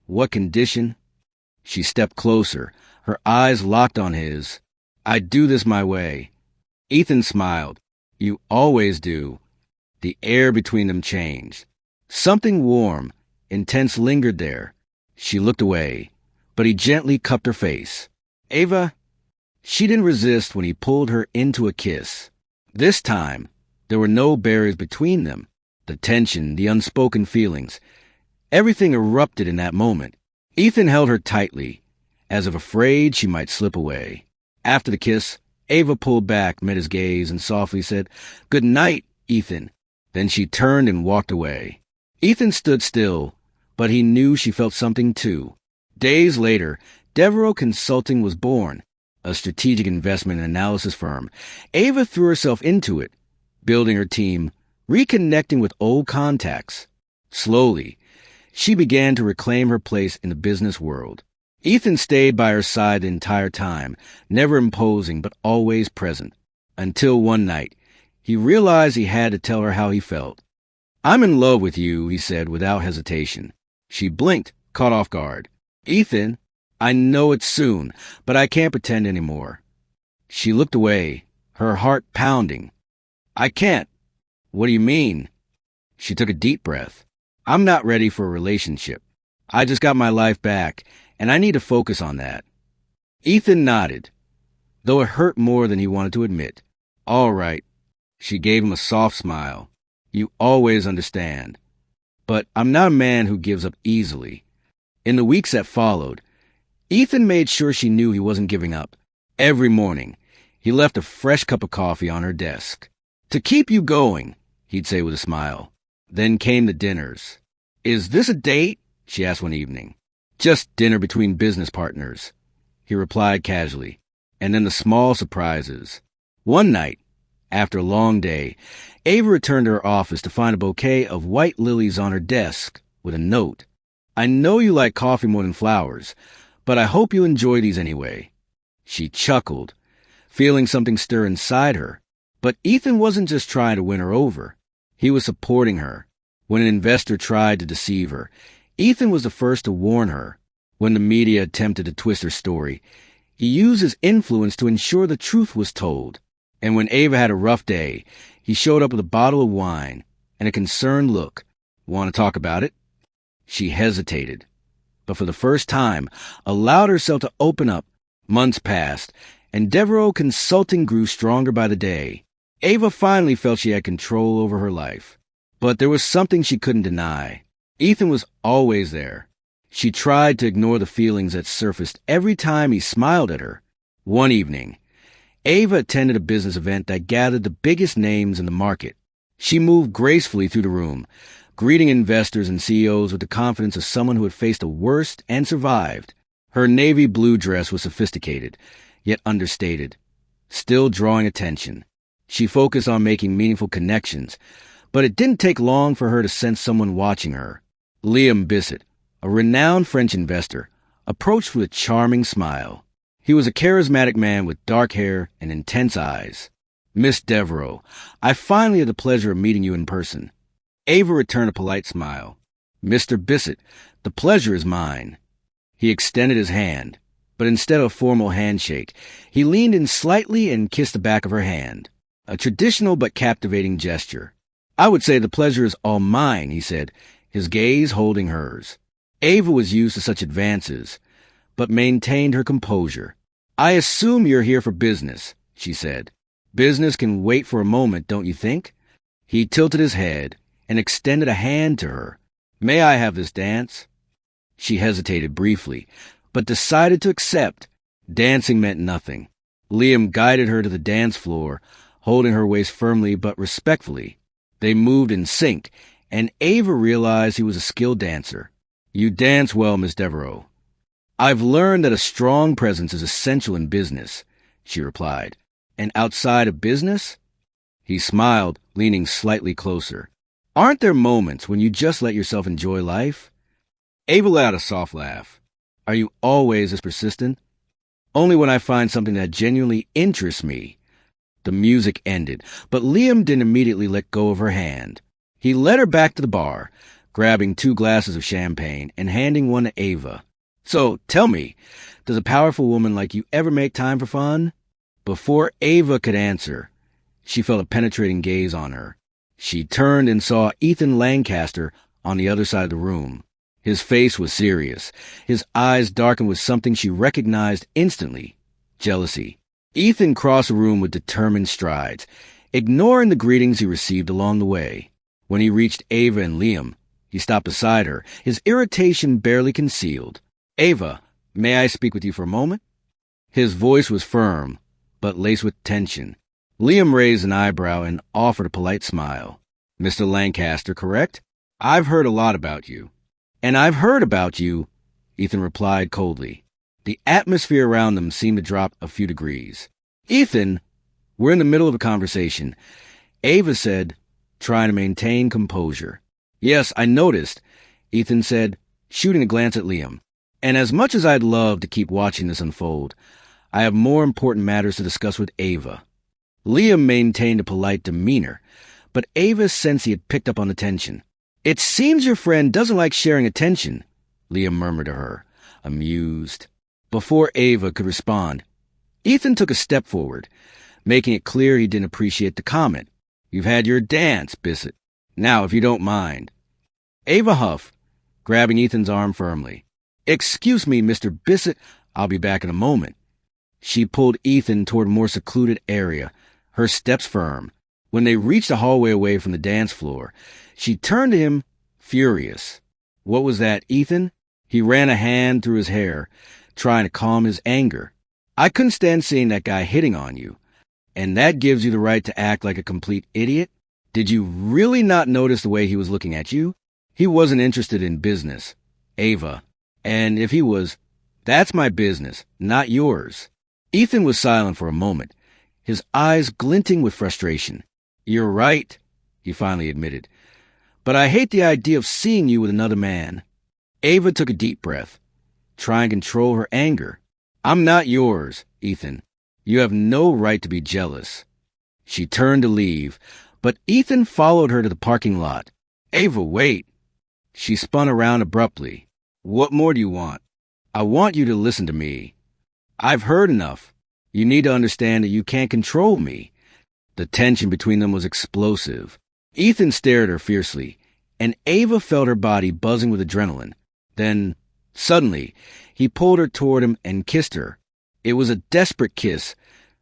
"What condition?" She stepped closer, her eyes locked on his. "I do this my way." Ethan smiled. "You always do." The air between them changed. Something warm, intense lingered there. She looked away, but he gently cupped her face. "Ava." She didn't resist when he pulled her into a kiss. This time, there were no barriers between them. The tension, the unspoken feelings. Everything erupted in that moment. Ethan held her tightly, as if afraid she might slip away. After the kiss, Ava pulled back, met his gaze, and softly said, "Good night, Ethan." Then she turned and walked away. Ethan stood still, but he knew she felt something too. Days later, Devereaux Consulting was born, a strategic investment and analysis firm. Ava threw herself into it, building her team, reconnecting with old contacts. Slowly, she began to reclaim her place in the business world. Ethan stayed by her side the entire time, never imposing but always present. Until one night, he realized he had to tell her how he felt. "I'm in love with you," he said without hesitation. She blinked, caught off guard. "Ethan, I know it's soon, but I can't pretend anymore." She looked away, her heart pounding. "I can't." "What do you mean?" She took a deep breath. "I'm not ready for a relationship. I just got my life back, and I need to focus on that." Ethan nodded, though it hurt more than he wanted to admit. "All right." She gave him a soft smile. "You always understand. But I'm not a man who gives up easily." In the weeks that followed, Ethan made sure she knew he wasn't giving up. Every morning, he left a fresh cup of coffee on her desk. "To keep you going," he'd say with a smile. Then came the dinners. "Is this a date?" she asked one evening. "Just dinner between business partners," he replied casually. And then the small surprises. One night, after a long day, Ava returned to her office to find a bouquet of white lilies on her desk with a note. "I know you like coffee more than flowers, but I hope you enjoy these anyway." She chuckled, feeling something stir inside her. But Ethan wasn't just trying to win her over. He was supporting her. When an investor tried to deceive her, Ethan was the first to warn her. When the media attempted to twist her story, he used his influence to ensure the truth was told. And when Ava had a rough day, he showed up with a bottle of wine and a concerned look. "Want to talk about it?" She hesitated, but for the first time, allowed herself to open up. Months passed, and Devereaux Consulting grew stronger by the day. Ava finally felt she had control over her life. But there was something she couldn't deny. Ethan was always there. She tried to ignore the feelings that surfaced every time he smiled at her. One evening, Ava attended a business event that gathered the biggest names in the market. She moved gracefully through the room, greeting investors and CEOs with the confidence of someone who had faced the worst and survived. Her navy blue dress was sophisticated, yet understated, still drawing attention. She focused on making meaningful connections, but it didn't take long for her to sense someone watching her. Liam Bissett, a renowned French investor, approached with a charming smile. He was a charismatic man with dark hair and intense eyes. "Miss Devereaux, I finally had the pleasure of meeting you in person." Ava returned a polite smile. "Mr. Bissett, the pleasure is mine." He extended his hand. but instead of a formal handshake, he leaned in slightly and kissed the back of her hand. A traditional but captivating gesture. "I would say the pleasure is all mine," he said, his gaze holding hers. Ava was used to such advances, but maintained her composure. "I assume you're here for business," she said. "Business can wait for a moment, don't you think?" He tilted his head and extended a hand to her. "May I have this dance?" She hesitated briefly, but decided to accept. Dancing meant nothing. Liam guided her to the dance floor, holding her waist firmly but respectfully. They moved in sync, and Ava realized he was a skilled dancer. "You dance well, Miss Devereaux." "I've learned that a strong presence is essential in business," she replied. "And outside of business?" He smiled, leaning slightly closer. "Aren't there moments when you just let yourself enjoy life?" Ava let out a soft laugh. "Are you always as persistent?" "Only when I find something that genuinely interests me." The music ended, but Liam didn't immediately let go of her hand. He led her back to the bar, grabbing 2 glasses of champagne and handing one to Ava. "So, tell me, does a powerful woman like you ever make time for fun?" Before Ava could answer, she felt a penetrating gaze on her. She turned and saw Ethan Lancaster on the other side of the room. His face was serious. His eyes darkened with something she recognized instantly: jealousy. Ethan crossed the room with determined strides, ignoring the greetings he received along the way. When he reached Ava and Liam, he stopped beside her, his irritation barely concealed. "Ava, may I speak with you for a moment?" His voice was firm, but laced with tension. Liam raised an eyebrow and offered a polite smile. "Mr. Lancaster, correct? I've heard a lot about you." "And I've heard about you," Ethan replied coldly. The atmosphere around them seemed to drop a few degrees. "Ethan, we're in the middle of a conversation," Ava said, trying to maintain composure. "Yes, I noticed," Ethan said, shooting a glance at Liam. "And as much as I'd love to keep watching this unfold, I have more important matters to discuss with Ava." Liam maintained a polite demeanor, but Ava sensed he had picked up on the tension. "It seems your friend doesn't like sharing attention," Liam murmured to her, amused. Before Ava could respond, Ethan took a step forward, making it clear he didn't appreciate the comment. "You've had your dance, Bissett. Now, if you don't mind." Ava huffed, grabbing Ethan's arm firmly. "Excuse me, Mr. Bissett, I'll be back in a moment." She pulled Ethan toward a more secluded area, her steps firm. When they reached the hallway away from the dance floor, she turned to him, furious. "What was that, Ethan?" He ran a hand through his hair, trying to calm his anger. "I couldn't stand seeing that guy hitting on you. And that gives you the right to act like a complete idiot? Did you really not notice the way he was looking at you? He wasn't interested in business, Ava. And if he was, that's my business, not yours." Ethan was silent for a moment, his eyes glinting with frustration. "You're right," he finally admitted. "But I hate the idea of seeing you with another man." Ava took a deep breath, trying to control her anger. "I'm not yours, Ethan. You have no right to be jealous." She turned to leave, but Ethan followed her to the parking lot. "Ava, wait." She spun around abruptly. "What more do you want?" "I want you to listen to me. I've heard enough. You need to understand that you can't control me." The tension between them was explosive. Ethan stared at her fiercely, and Ava felt her body buzzing with adrenaline. Then, suddenly, he pulled her toward him and kissed her. It was a desperate kiss,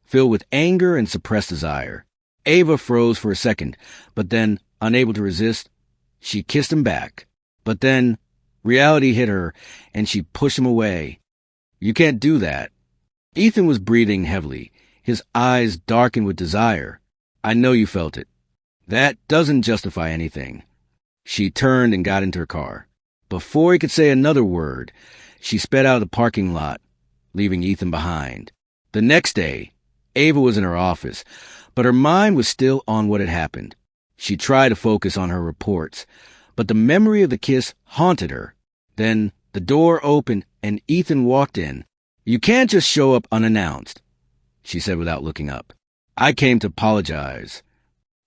filled with anger and suppressed desire. Ava froze for a second, but then, unable to resist, she kissed him back. But then, reality hit her, and she pushed him away. "You can't do that." Ethan was breathing heavily, his eyes darkened with desire. "I know you felt it. That doesn't justify anything." She turned and got into her car. Before he could say another word, she sped out of the parking lot, leaving Ethan behind. The next day, Ava was in her office, but her mind was still on what had happened. She tried to focus on her reports, but the memory of the kiss haunted her. Then the door opened and Ethan walked in. "You can't just show up unannounced," she said without looking up. "I came to apologize."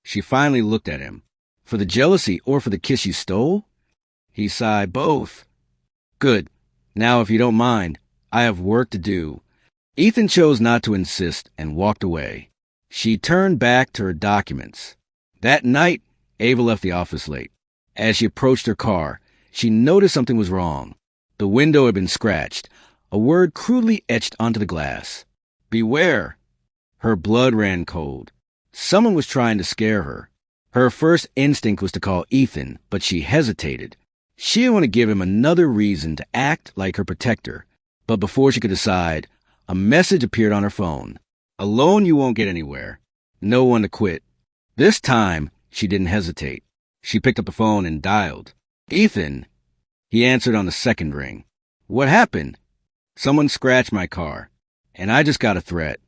She finally looked at him. "For the jealousy or for the kiss you stole?" He sighed. "Both." "Good. Now, if you don't mind, I have work to do." Ethan chose not to insist and walked away. She turned back to her documents. That night, Ava left the office late. As she approached her car, she noticed something was wrong. The window had been scratched, a word crudely etched onto the glass. "Beware." Her blood ran cold. Someone was trying to scare her. Her first instinct was to call Ethan, but she hesitated. She didn't want to give him another reason to act like her protector. But before she could decide, a message appeared on her phone. "Alone you won't get anywhere. No one to quit." This time, she didn't hesitate. She picked up the phone and dialed. "Ethan." He answered on the second ring. "What happened?" "Someone scratched my car, and I just got a threat."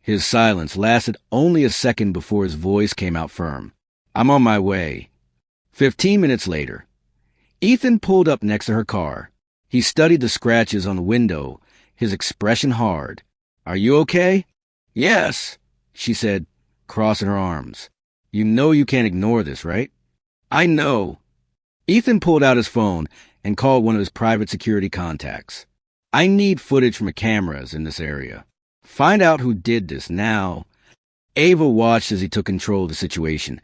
His silence lasted only a second before his voice came out firm. "I'm on my way." 15 minutes later, Ethan pulled up next to her car. He studied the scratches on the window, his expression hard. "Are you okay?" "Yes," she said, crossing her arms. "You know you can't ignore this, right?" "I know." Ethan pulled out his phone and called one of his private security contacts. "I need footage from cameras in this area. Find out who did this now." Ava watched as he took control of the situation,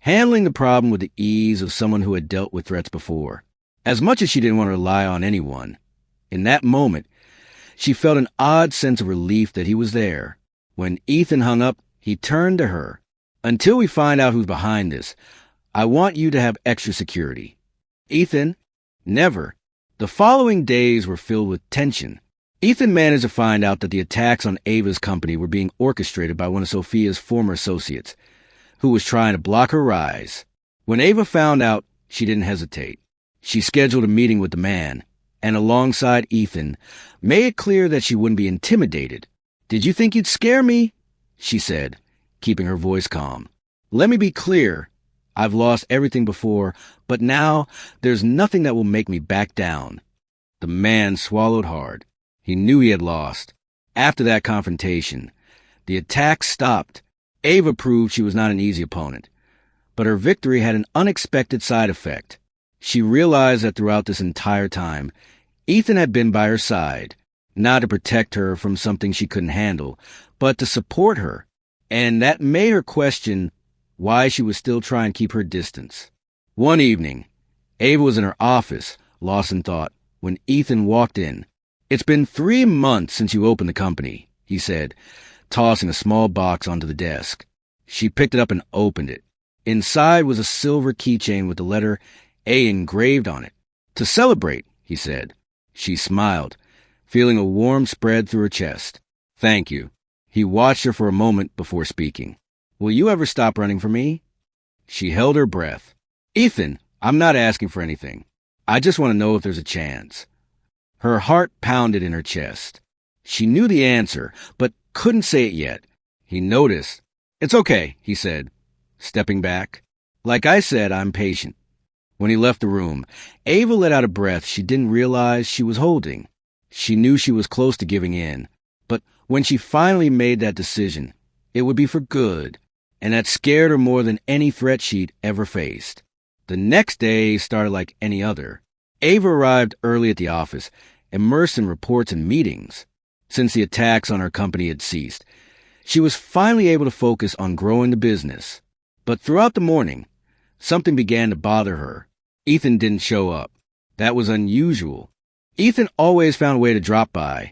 handling the problem with the ease of someone who had dealt with threats before. As much as she didn't want to rely on anyone, in that moment, she felt an odd sense of relief that he was there. When Ethan hung up, he turned to her. "Until we find out who's behind this, I want you to have extra security." "Ethan?" "Never." The following days were filled with tension. Ethan managed to find out that the attacks on Ava's company were being orchestrated by one of Sophia's former associates, who was trying to block her rise. When Ava found out, she didn't hesitate. She scheduled a meeting with the man, and alongside Ethan, made it clear that she wouldn't be intimidated. "Did you think you'd scare me?" she said, keeping her voice calm. "Let me be clear. I've lost everything before, but now there's nothing that will make me back down." The man swallowed hard. He knew he had lost. After that confrontation, the attack stopped. Ava proved she was not an easy opponent, but her victory had an unexpected side effect. She realized that throughout this entire time, Ethan had been by her side, not to protect her from something she couldn't handle, but to support her, and that made her question why she was still trying to keep her distance. One evening, Ava was in her office, lost in thought, when Ethan walked in. "It's been 3 months since you opened the company," he said, tossing a small box onto the desk. She picked it up and opened it. Inside was a silver keychain with the letter A engraved on it. "To celebrate," he said. She smiled, feeling a warmth spread through her chest. "Thank you." He watched her for a moment before speaking. "Will you ever stop running for me?" She held her breath. "Ethan, I'm not asking for anything. I just want to know if there's a chance." Her heart pounded in her chest. She knew the answer, but couldn't say it yet. He noticed. "It's okay," he said, stepping back. "Like I said, I'm patient." When he left the room, Ava let out a breath she didn't realize she was holding. She knew she was close to giving in, but when she finally made that decision, it would be for good, and that scared her more than any threat she'd ever faced. The next day started like any other. Ava arrived early at the office, immersed in reports and meetings. Since the attacks on her company had ceased, she was finally able to focus on growing the business. But throughout the morning, something began to bother her. Ethan didn't show up. That was unusual. Ethan always found a way to drop by,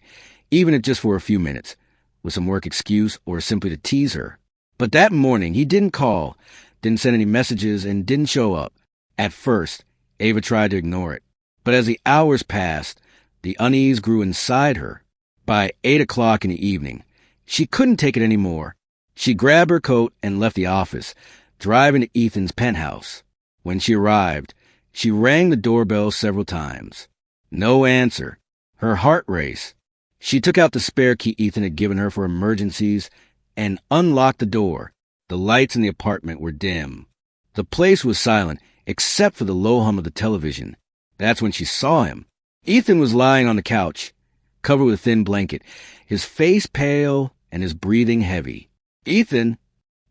even if just for a few minutes, with some work excuse or simply to tease her. But that morning, he didn't call, didn't send any messages, and didn't show up. At first, Ava tried to ignore it. But as the hours passed, the unease grew inside her. By 8 o'clock in the evening, she couldn't take it anymore. She grabbed her coat and left the office, driving to Ethan's penthouse. When she arrived, she rang the doorbell several times. No answer. Her heart raced. She took out the spare key Ethan had given her for emergencies and unlocked the door. The lights in the apartment were dim. The place was silent, except for the low hum of the television. That's when she saw him. Ethan was lying on the couch, covered with a thin blanket, his face pale and his breathing heavy. "Ethan!"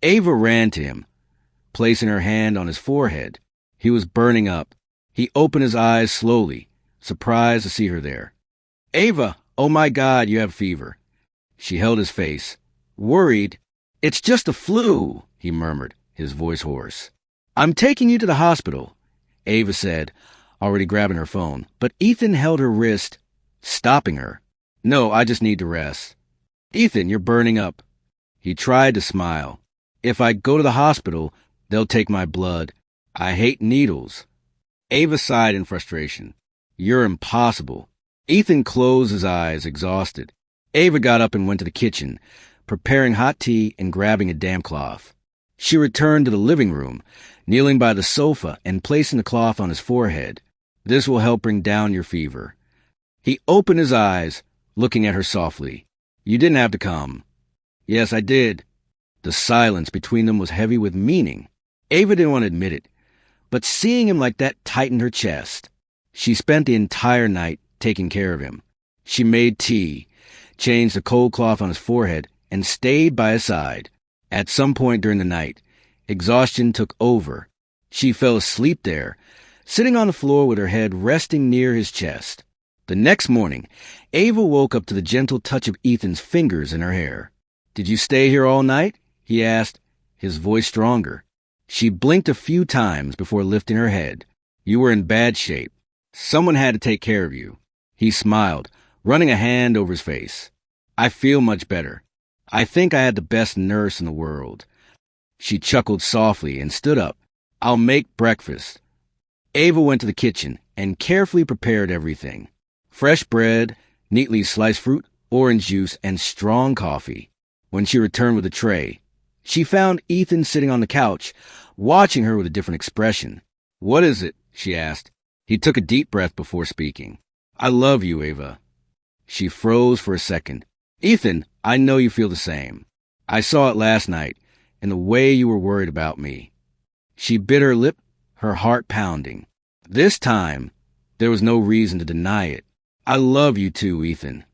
Ava ran to him, placing her hand on his forehead. He was burning up. He opened his eyes slowly, surprised to see her there. "Ava, "Oh my God, you have fever." She held his face. Worried. "It's just a flu," he murmured, his voice hoarse. "I'm taking you to the hospital," Ava said, already grabbing her phone. But Ethan held her wrist, stopping her. "No, I just need to rest." "Ethan, you're burning up." He tried to smile. "If I go to the hospital, they'll take my blood. I hate needles." Ava sighed in frustration. "You're impossible." Ethan closed his eyes, exhausted. Ava got up and went to the kitchen, preparing hot tea and grabbing a damp cloth. She returned to the living room, kneeling by the sofa and placing the cloth on his forehead. "This will help bring down your fever." He opened his eyes, looking at her softly. "You didn't have to come." "Yes, I did." The silence between them was heavy with meaning. Ava didn't want to admit it, but seeing him like that tightened her chest. She spent the entire night taking care of him. She made tea, changed the cold cloth on his forehead, and stayed by his side. At some point during the night, exhaustion took over. She fell asleep there, sitting on the floor with her head resting near his chest. The next morning, Ava woke up to the gentle touch of Ethan's fingers in her hair. "Did you stay here all night?" he asked, his voice stronger. She blinked a few times before lifting her head. "You were in bad shape. Someone had to take care of you." He smiled, running a hand over his face. "I feel much better. I think I had the best nurse in the world." She chuckled softly and stood up. "I'll make breakfast." Ava went to the kitchen and carefully prepared everything. Fresh bread, neatly sliced fruit, orange juice, and strong coffee. When she returned with a tray, she found Ethan sitting on the couch, watching her with a different expression. "What is it?" she asked. He took a deep breath before speaking. "I love you, Ava." She froze for a second. "Ethan, I know you feel the same. I saw it last night, in the way you were worried about me." She bit her lip, her heart pounding. This time, there was no reason to deny it. "I love you too, Ethan."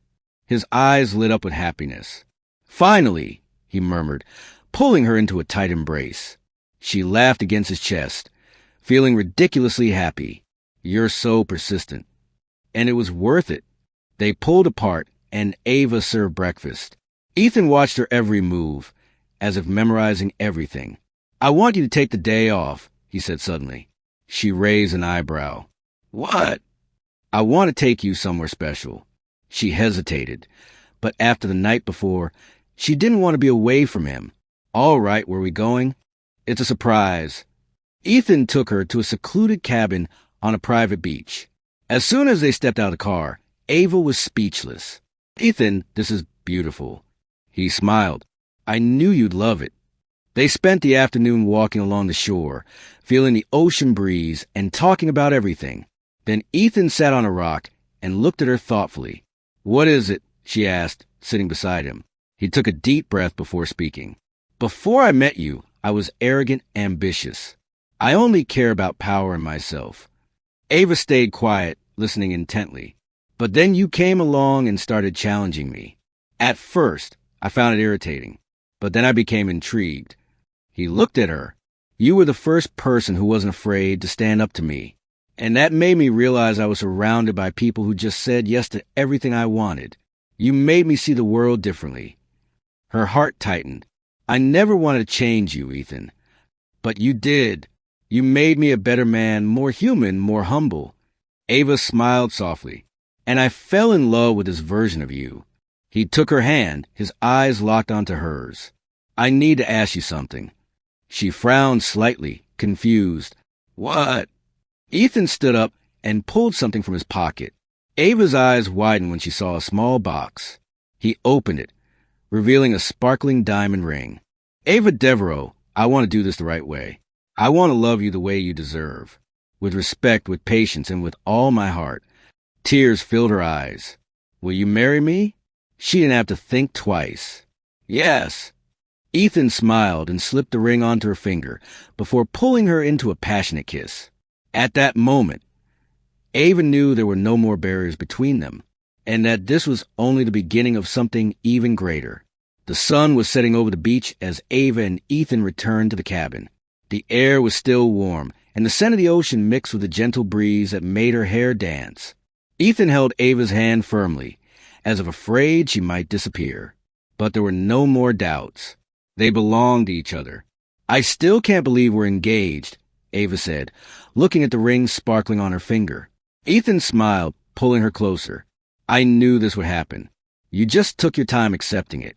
His eyes lit up with happiness. "Finally," he murmured, pulling her into a tight embrace. She laughed against his chest, feeling ridiculously happy. "You're so persistent." And it was worth it. They pulled apart, and Ava served breakfast. Ethan watched her every move, as if memorizing everything. "I want you to take the day off," he said suddenly. She raised an eyebrow. "What?" "I want to take you somewhere special." She hesitated, but after the night before, she didn't want to be away from him. "All right, where are we going?" "It's a surprise." Ethan took her to a secluded cabin on a private beach. As soon as they stepped out of the car, Ava was speechless. "Ethan, this is beautiful." He smiled. "I knew you'd love it." They spent the afternoon walking along the shore, feeling the ocean breeze and talking about everything. Then Ethan sat on a rock and looked at her thoughtfully. "What is it?" she asked, sitting beside him. He took a deep breath before speaking. "Before I met you, I was arrogant, ambitious. I only care about power and myself." Ava stayed quiet, listening intently. "But then you came along and started challenging me. At first, I found it irritating, but then I became intrigued." He looked at her. "You were the first person who wasn't afraid to stand up to me. And that made me realize I was surrounded by people who just said yes to everything I wanted. You made me see the world differently." Her heart tightened. "I never wanted to change you, Ethan. But you did. You made me a better man, more human, more humble." Ava smiled softly. "And I fell in love with this version of you." He took her hand, his eyes locked onto hers. "I need to ask you something." She frowned slightly, confused. "What?" Ethan stood up and pulled something from his pocket. Ava's eyes widened when she saw a small box. He opened it, revealing a sparkling diamond ring. "Ava Devereaux, I want to do this the right way. I want to love you the way you deserve. With respect, with patience, and with all my heart." Tears filled her eyes. "Will you marry me?" She didn't have to think twice. "Yes." Ethan smiled and slipped the ring onto her finger before pulling her into a passionate kiss. At that moment, Ava knew there were no more barriers between them, and that this was only the beginning of something even greater. The sun was setting over the beach as Ava and Ethan returned to the cabin. The air was still warm, and the scent of the ocean mixed with the gentle breeze that made her hair dance. Ethan held Ava's hand firmly, as if afraid she might disappear. But there were no more doubts. They belonged to each other. "I still can't believe we're engaged," Ava said, looking at the ring sparkling on her finger. Ethan smiled, pulling her closer. "I knew this would happen. You just took your time accepting it."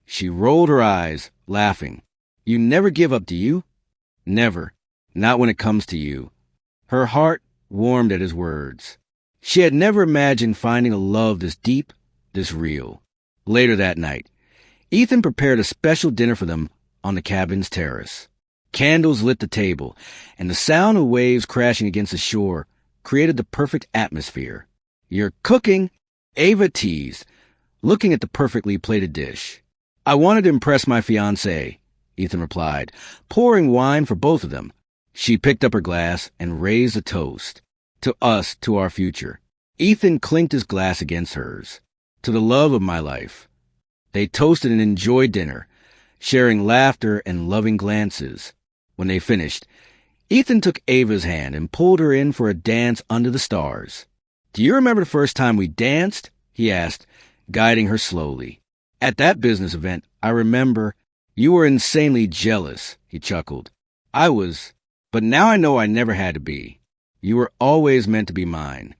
She rolled her eyes, laughing. "You never give up, do you?" "Never. Not when it comes to you." Her heart warmed at his words. She had never imagined finding a love this deep, this real. Later that night, Ethan prepared a special dinner for them on the cabin's terrace. Candles lit the table, and the sound of waves crashing against the shore created the perfect atmosphere. "You're cooking," Ava teased, looking at the perfectly plated dish. "I wanted to impress my fiancée," Ethan replied, pouring wine for both of them. She picked up her glass and raised a toast. "To us, to our future." Ethan clinked his glass against hers. "To the love of my life." They toasted and enjoyed dinner, sharing laughter and loving glances. When they finished, Ethan took Ava's hand and pulled her in for a dance under the stars. "Do you remember the first time we danced?" he asked, guiding her slowly. "At that business event, I remember. You were insanely jealous," he chuckled. "I was, but now I know I never had to be. You were always meant to be mine."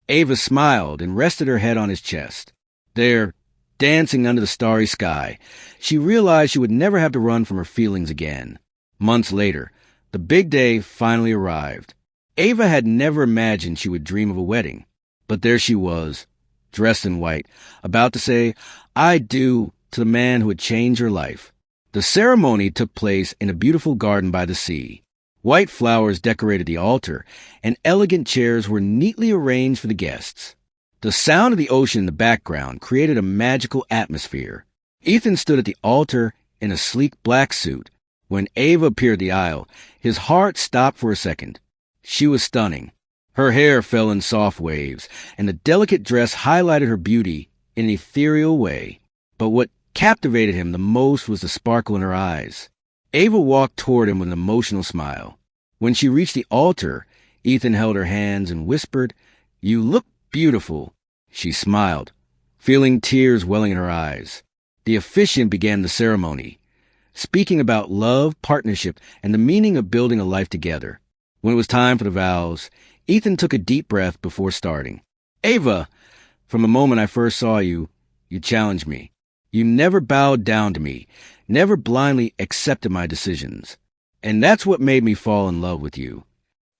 Ava smiled and rested her head on his chest. There, dancing under the starry sky, she realized she would never have to run from her feelings again. Months later, the big day finally arrived. Ava had never imagined she would dream of a wedding, but there she was, dressed in white, about to say, "I do," to the man who had changed her life. The ceremony took place in a beautiful garden by the sea. White flowers decorated the altar, and elegant chairs were neatly arranged for the guests. The sound of the ocean in the background created a magical atmosphere. Ethan stood at the altar in a sleek black suit. When Ava appeared the aisle, his heart stopped for a second. She was stunning. Her hair fell in soft waves, and the delicate dress highlighted her beauty in an ethereal way. But what captivated him the most was the sparkle in her eyes. Ava walked toward him with an emotional smile. When she reached the altar, Ethan held her hands and whispered, "You look beautiful." She smiled, feeling tears welling in her eyes. The officiant began the ceremony, speaking about love, partnership, and the meaning of building a life together. When it was time for the vows, Ethan took a deep breath before starting. "Ava, from the moment I first saw you, you challenged me. You never bowed down to me, never blindly accepted my decisions. And that's what made me fall in love with you."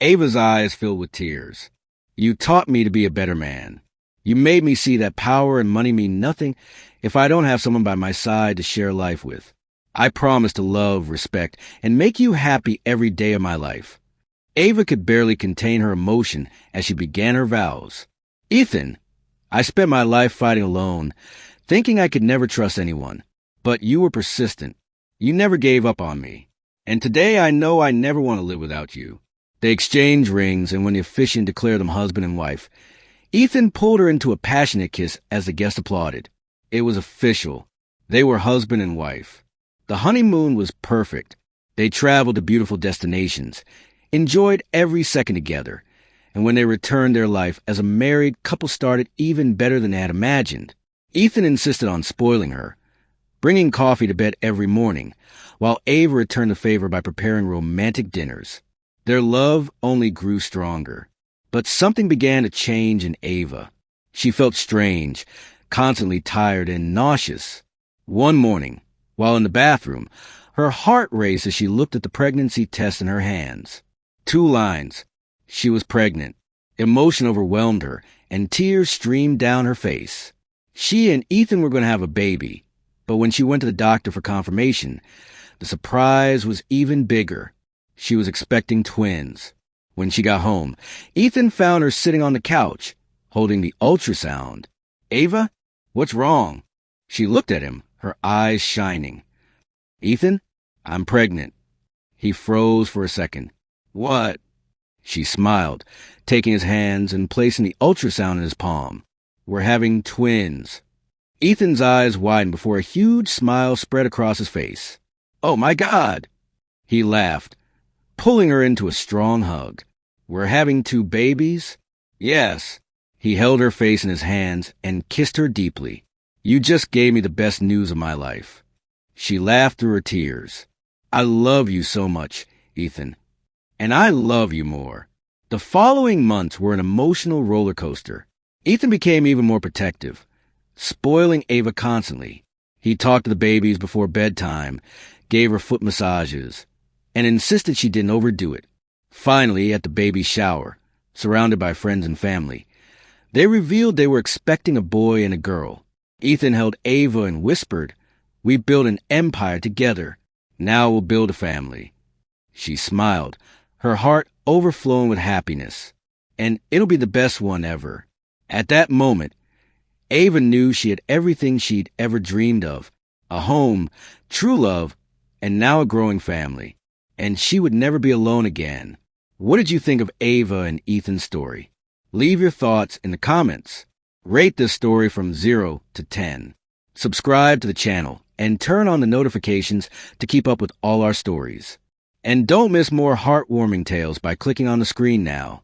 Ava's eyes filled with tears. "You taught me to be a better man. You made me see that power and money mean nothing if I don't have someone by my side to share life with. I promise to love, respect, and make you happy every day of my life." Ava could barely contain her emotion as she began her vows. "Ethan, I spent my life fighting alone, thinking I could never trust anyone. But you were persistent. You never gave up on me. And today I know I never want to live without you." They exchanged rings, and when the officiant declared them husband and wife, Ethan pulled her into a passionate kiss as the guests applauded. It was official. They were husband and wife. The honeymoon was perfect. They traveled to beautiful destinations, enjoyed every second together, and when they returned, their life as a married couple started even better than they had imagined. Ethan insisted on spoiling her, bringing coffee to bed every morning, while Ava returned the favor by preparing romantic dinners. Their love only grew stronger. But something began to change in Ava. She felt strange, constantly tired and nauseous. One morning, while in the bathroom, her heart raced as she looked at the pregnancy test in her hands. 2 lines. She was pregnant. Emotion overwhelmed her, and tears streamed down her face. She and Ethan were going to have a baby, but when she went to the doctor for confirmation, the surprise was even bigger. She was expecting twins. When she got home, Ethan found her sitting on the couch, holding the ultrasound. "Ava, what's wrong?" She looked at him, her eyes shining. "Ethan, I'm pregnant." He froze for a second. "What?" She smiled, taking his hands and placing the ultrasound in his palm. "We're having twins." Ethan's eyes widened before a huge smile spread across his face. "Oh my God!" He laughed, pulling her into a strong hug. "We're having 2 babies?" "Yes." He held her face in his hands and kissed her deeply. "You just gave me the best news of my life." She laughed through her tears. "I love you so much, Ethan. And I love you more." The following months were an emotional roller coaster. Ethan became even more protective, spoiling Ava constantly. He talked to the babies before bedtime, gave her foot massages, and insisted she didn't overdo it. Finally, at the baby shower, surrounded by friends and family, they revealed they were expecting a boy and a girl. Ethan held Ava and whispered, "We built an empire together. Now we'll build a family." She smiled, her heart overflowing with happiness. "And it'll be the best one ever." At that moment, Ava knew she had everything she'd ever dreamed of: a home, true love, and now a growing family. And she would never be alone again. What did you think of Ava and Ethan's story? Leave your thoughts in the comments. Rate this story from 0 to 10. Subscribe to the channel and turn on the notifications to keep up with all our stories. And don't miss more heartwarming tales by clicking on the screen now.